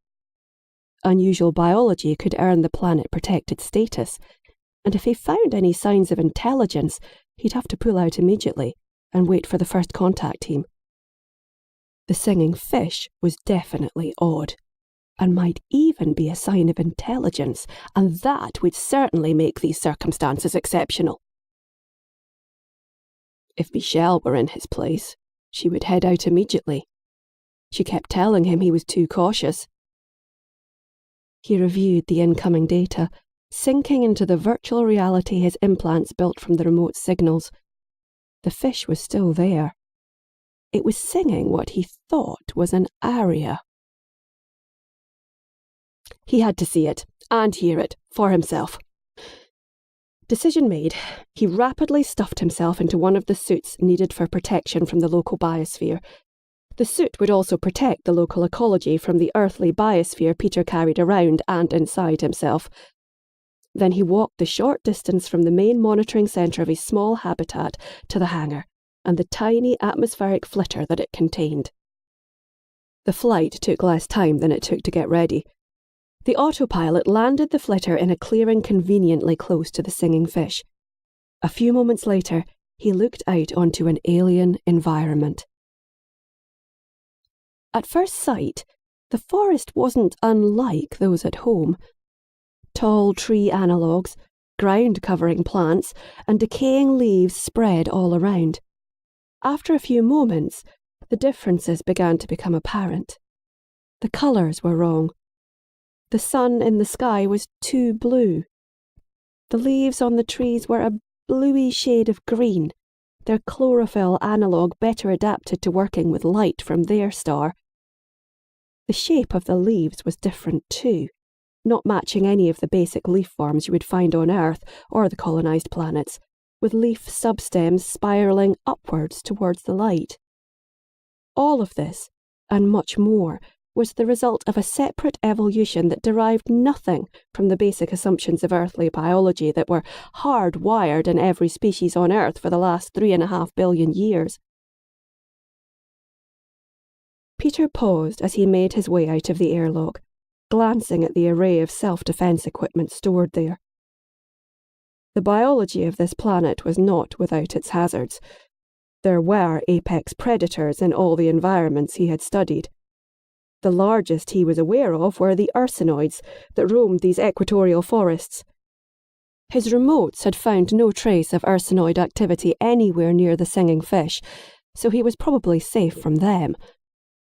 Unusual biology could earn the planet protected status, and if he found any signs of intelligence, he'd have to pull out immediately and wait for the first contact team. The singing fish was definitely odd, and might even be a sign of intelligence, and that would certainly make these circumstances exceptional. If Michelle were in his place, she would head out immediately. She kept telling him he was too cautious. He reviewed the incoming data, sinking into the virtual reality his implants built from the remote signals. The fish was still there. It was singing what he thought was an aria. He had to see it, and hear it, for himself. Decision made, he rapidly stuffed himself into one of the suits needed for protection from the local biosphere. The suit would also protect the local ecology from the earthly biosphere Peter carried around and inside himself. Then he walked the short distance from the main monitoring centre of his small habitat to the hangar, and the tiny atmospheric flitter that it contained. The flight took less time than it took to get ready. The autopilot landed the flitter in a clearing conveniently close to the singing fish. A few moments later, he looked out onto an alien environment. At first sight, the forest wasn't unlike those at home. Tall tree analogues, ground-covering plants, and decaying leaves spread all around. After a few moments, the differences began to become apparent. The colours were wrong. The sun in the sky was too blue. The leaves on the trees were a bluey shade of green, their chlorophyll analogue better adapted to working with light from their star. The shape of the leaves was different too, not matching any of the basic leaf forms you would find on Earth or the colonised planets, with leaf substems spiralling upwards towards the light. All of this, and much more, was the result of a separate evolution that derived nothing from the basic assumptions of earthly biology that were hardwired in every species on Earth for the last 3.5 billion years. Peter paused as he made his way out of the airlock, glancing at the array of self-defence equipment stored there. The biology of this planet was not without its hazards. There were apex predators in all the environments he had studied. The largest he was aware of were the ursinoids that roamed these equatorial forests. His remotes had found no trace of ursinoid activity anywhere near the singing fish, so he was probably safe from them.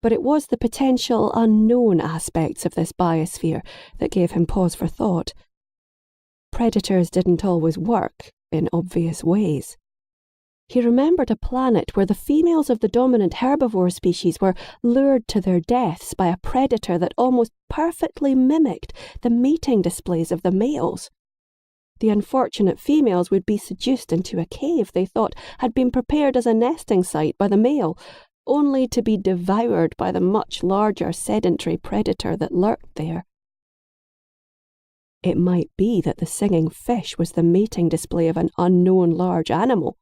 But it was the potential unknown aspects of this biosphere that gave him pause for thought. Predators didn't always work in obvious ways. He remembered a planet where the females of the dominant herbivore species were lured to their deaths by a predator that almost perfectly mimicked the mating displays of the males. The unfortunate females would be seduced into a cave they thought had been prepared as a nesting site by the male, only to be devoured by the much larger sedentary predator that lurked there. It might be that the singing fish was the mating display of an unknown large animal,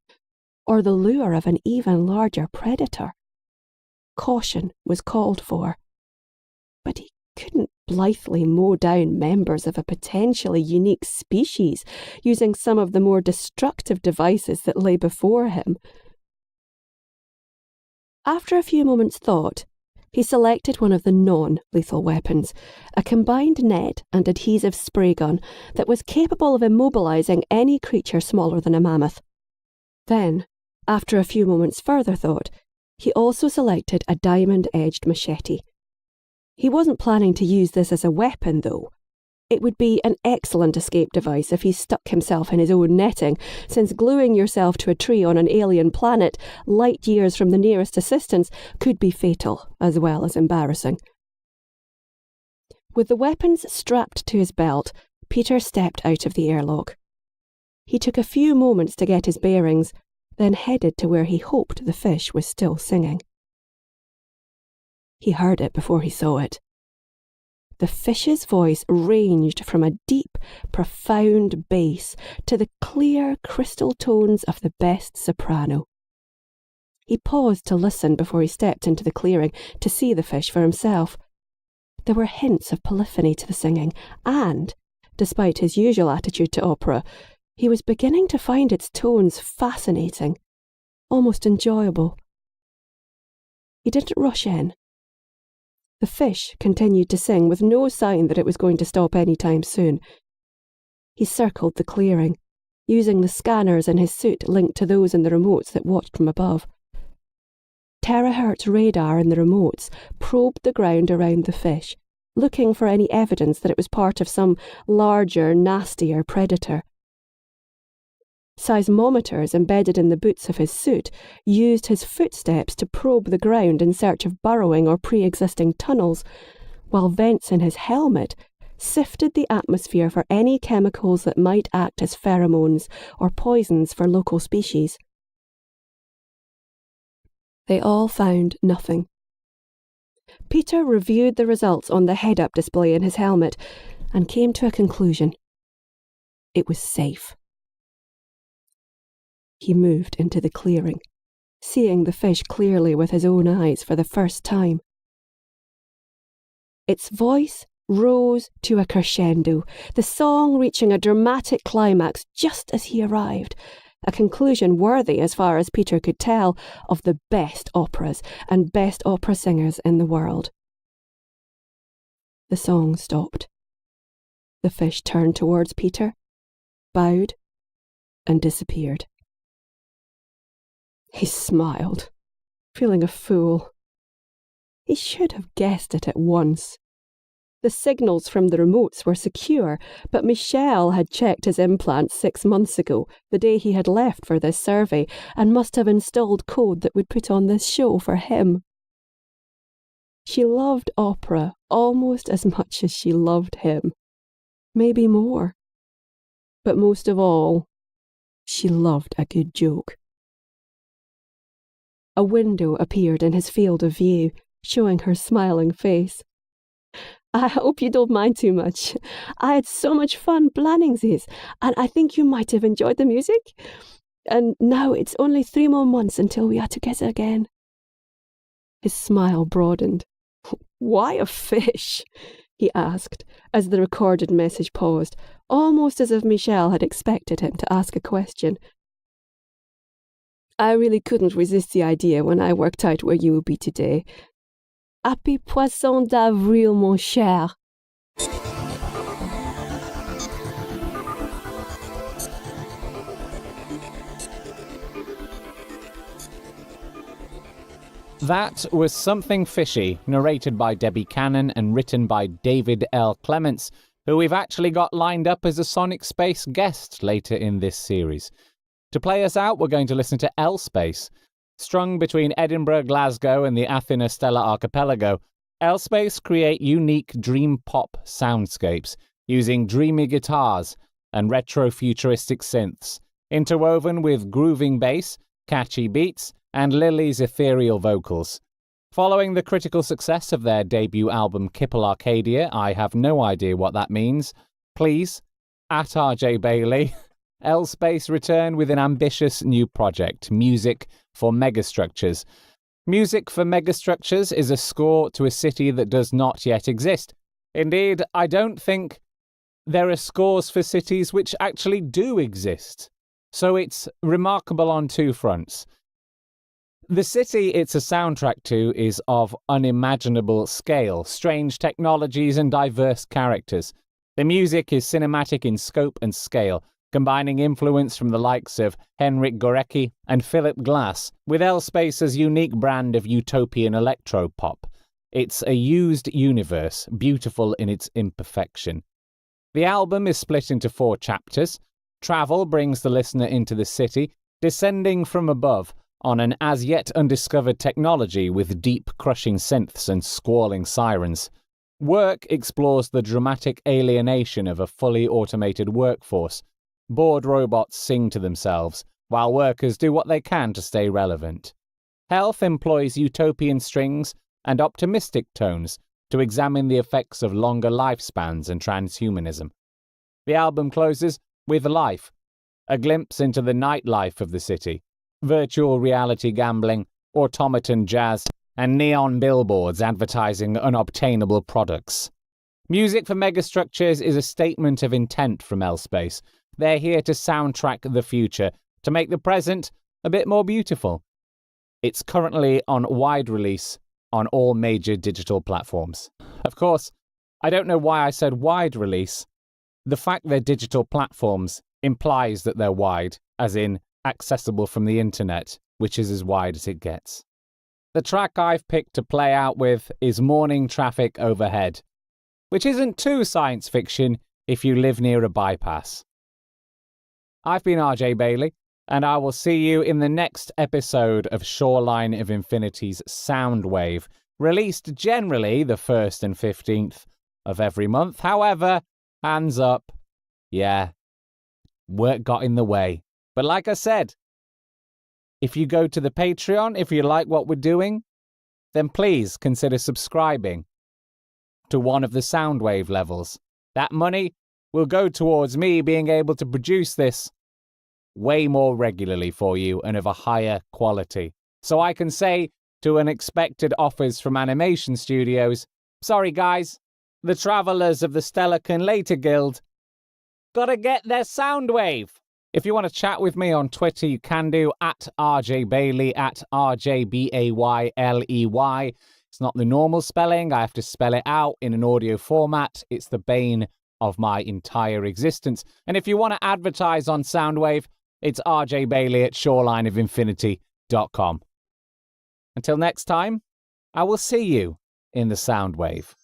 or the lure of an even larger predator. Caution was called for, but he couldn't blithely mow down members of a potentially unique species using some of the more destructive devices that lay before him. After a few moments' thought, he selected one of the non-lethal weapons, a combined net and adhesive spray gun that was capable of immobilising any creature smaller than a mammoth. Then, after a few moments' further thought, he also selected a diamond-edged machete. He wasn't planning to use this as a weapon, though. It would be an excellent escape device if he stuck himself in his own netting, since gluing yourself to a tree on an alien planet, light years from the nearest assistance, could be fatal as well as embarrassing. With the weapons strapped to his belt, Peter stepped out of the airlock. He took a few moments to get his bearings, then headed to where he hoped the fish was still singing. He heard it before he saw it. The fish's voice ranged from a deep, profound bass to the clear crystal tones of the best soprano. He paused to listen before he stepped into the clearing to see the fish for himself. There were hints of polyphony to the singing, and, despite his usual attitude to opera, he was beginning to find its tones fascinating, almost enjoyable. He didn't rush in. The fish continued to sing with no sign that it was going to stop any time soon. He circled the clearing, using the scanners in his suit linked to those in the remotes that watched from above. Terahertz radar in the remotes probed the ground around the fish, looking for any evidence that it was part of some larger, nastier predator. Seismometers embedded in the boots of his suit used his footsteps to probe the ground in search of burrowing or pre-existing tunnels, while vents in his helmet sifted the atmosphere for any chemicals that might act as pheromones or poisons for local species. They all found nothing. Peter reviewed the results on the head-up display in his helmet and came to a conclusion. It was safe. He moved into the clearing, seeing the fish clearly with his own eyes for the first time. Its voice rose to a crescendo, the song reaching a dramatic climax just as he arrived, a conclusion worthy, as far as Peter could tell, of the best operas and best opera singers in the world. The song stopped. The fish turned towards Peter, bowed, and disappeared. He smiled, feeling a fool. He should have guessed it at once. The signals from the remotes were secure, but Michel had checked his implants 6 months ago, the day he had left for this survey, and must have installed code that would put on this show for him. She loved opera almost as much as she loved him. Maybe more. But most of all, she loved a good joke. A window appeared in his field of view, showing her smiling face. I hope you don't mind too much. I had so much fun planning this, and I think you might have enjoyed the music. And now it's only 3 more months until we are together again. His smile broadened. Why a fish? He asked, as the recorded message paused, almost as if Michel had expected him to ask a question. I really couldn't resist the idea when I worked out where you would be today. Happy Poisson d'Avril, mon cher. That was Something Fishy, narrated by Debbie Cannon and written by David L. Clements, who we've actually got lined up as a Sonic Space guest later in this series. To play us out, we're going to listen to L-Space. Strung between Edinburgh, Glasgow and the Athena Stella Archipelago, L-Space create unique dream pop soundscapes using dreamy guitars and retro-futuristic synths, interwoven with grooving bass, catchy beats, and Lily's ethereal vocals. Following the critical success of their debut album Kipple Arcadia, I have no idea what that means. Please, at RJ Bailey, L-Space return with an ambitious new project, Music for Megastructures. Music for Megastructures is a score to a city that does not yet exist. Indeed, I don't think there are scores for cities which actually do exist. So it's remarkable on two fronts. The city it's a soundtrack to is of unimaginable scale, strange technologies and diverse characters. The music is cinematic in scope and scale, combining influence from the likes of Henrik Gorecki and Philip Glass, with L-Space's unique brand of utopian electropop. It's a used universe, beautiful in its imperfection. The album is split into 4 chapters. Travel brings the listener into the city, descending from above on an as-yet undiscovered technology with deep, crushing synths and squalling sirens. Work explores the dramatic alienation of a fully automated workforce. Bored robots sing to themselves, while workers do what they can to stay relevant. Health employs utopian strings and optimistic tones to examine the effects of longer lifespans and transhumanism. The album closes with Life, a glimpse into the nightlife of the city, virtual reality gambling, automaton jazz, and neon billboards advertising unobtainable products. Music for Megastructures is a statement of intent from L-Space. They're here to soundtrack the future, to make the present a bit more beautiful. It's currently on wide release on all major digital platforms. Of course, I don't know why I said wide release. The fact they're digital platforms implies that they're wide, as in accessible from the internet, which is as wide as it gets. The track I've picked to play out with is Morning Traffic Overhead, which isn't too science fiction if you live near a bypass. I've been RJ Bailey, and I will see you in the next episode of Shoreline of Infinity's Soundwave, released generally the 1st and 15th of every month. However, hands up. Yeah, work got in the way. But like I said, if you go to the Patreon, if you like what we're doing, then please consider subscribing to one of the Soundwave levels. That money will go towards me being able to produce this way more regularly for you and of a higher quality. So I can say to unexpected offers from animation studios, sorry guys, the Travelers of the Stellarcon Later Guild gotta get their Soundwave. If you want to chat with me on Twitter, you can do at RJ Bailey, at RJBayley. It's not the normal spelling. I have to spell it out in an audio format. It's the bane of my entire existence. And if you want to advertise on Soundwave, it's RJ Bailey at shorelineofinfinity.com. Until next time, I will see you in the sound wave.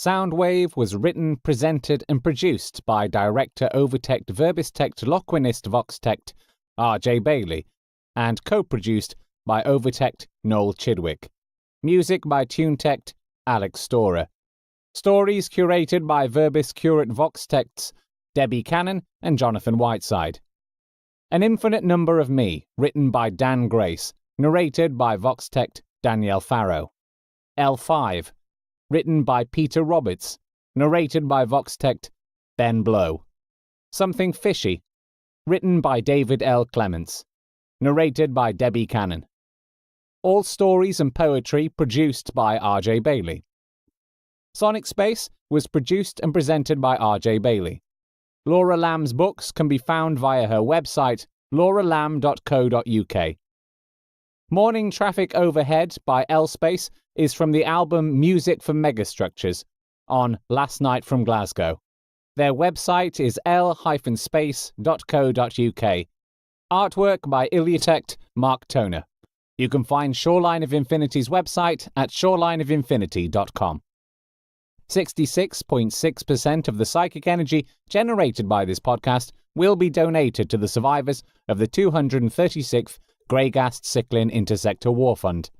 Soundwave was written, presented and produced by director Overtect Verbistect Loquinist Voxtect R.J. Bailey and co-produced by Overtect Noel Chidwick. Music by TuneTect Alex Storer. Stories curated by Verbis Curate Voxtects Debbie Cannon and Jonathan Whiteside. An Infinite Number of Me, written by Dan Grace, narrated by Voxtect Danielle Farrow. L5, written by Peter Roberts, narrated by Voxtect Ben Blow. Something Fishy, written by David L. Clements, narrated by Debbie Cannon. All stories and poetry produced by R.J. Bailey. Sonic Space was produced and presented by R.J. Bailey. Laura Lam's books can be found via her website, lauralam.co.uk. Morning Traffic Overhead by L-Space is from the album Music for Megastructures on Last Night from Glasgow. Their website is l-space.co.uk. Artwork by Iliotect Mark Toner. You can find Shoreline of Infinity's website at shorelineofinfinity.com. 66.6% of the psychic energy generated by this podcast will be donated to the survivors of the 236th Greygast Cyclin Intersector War Fund.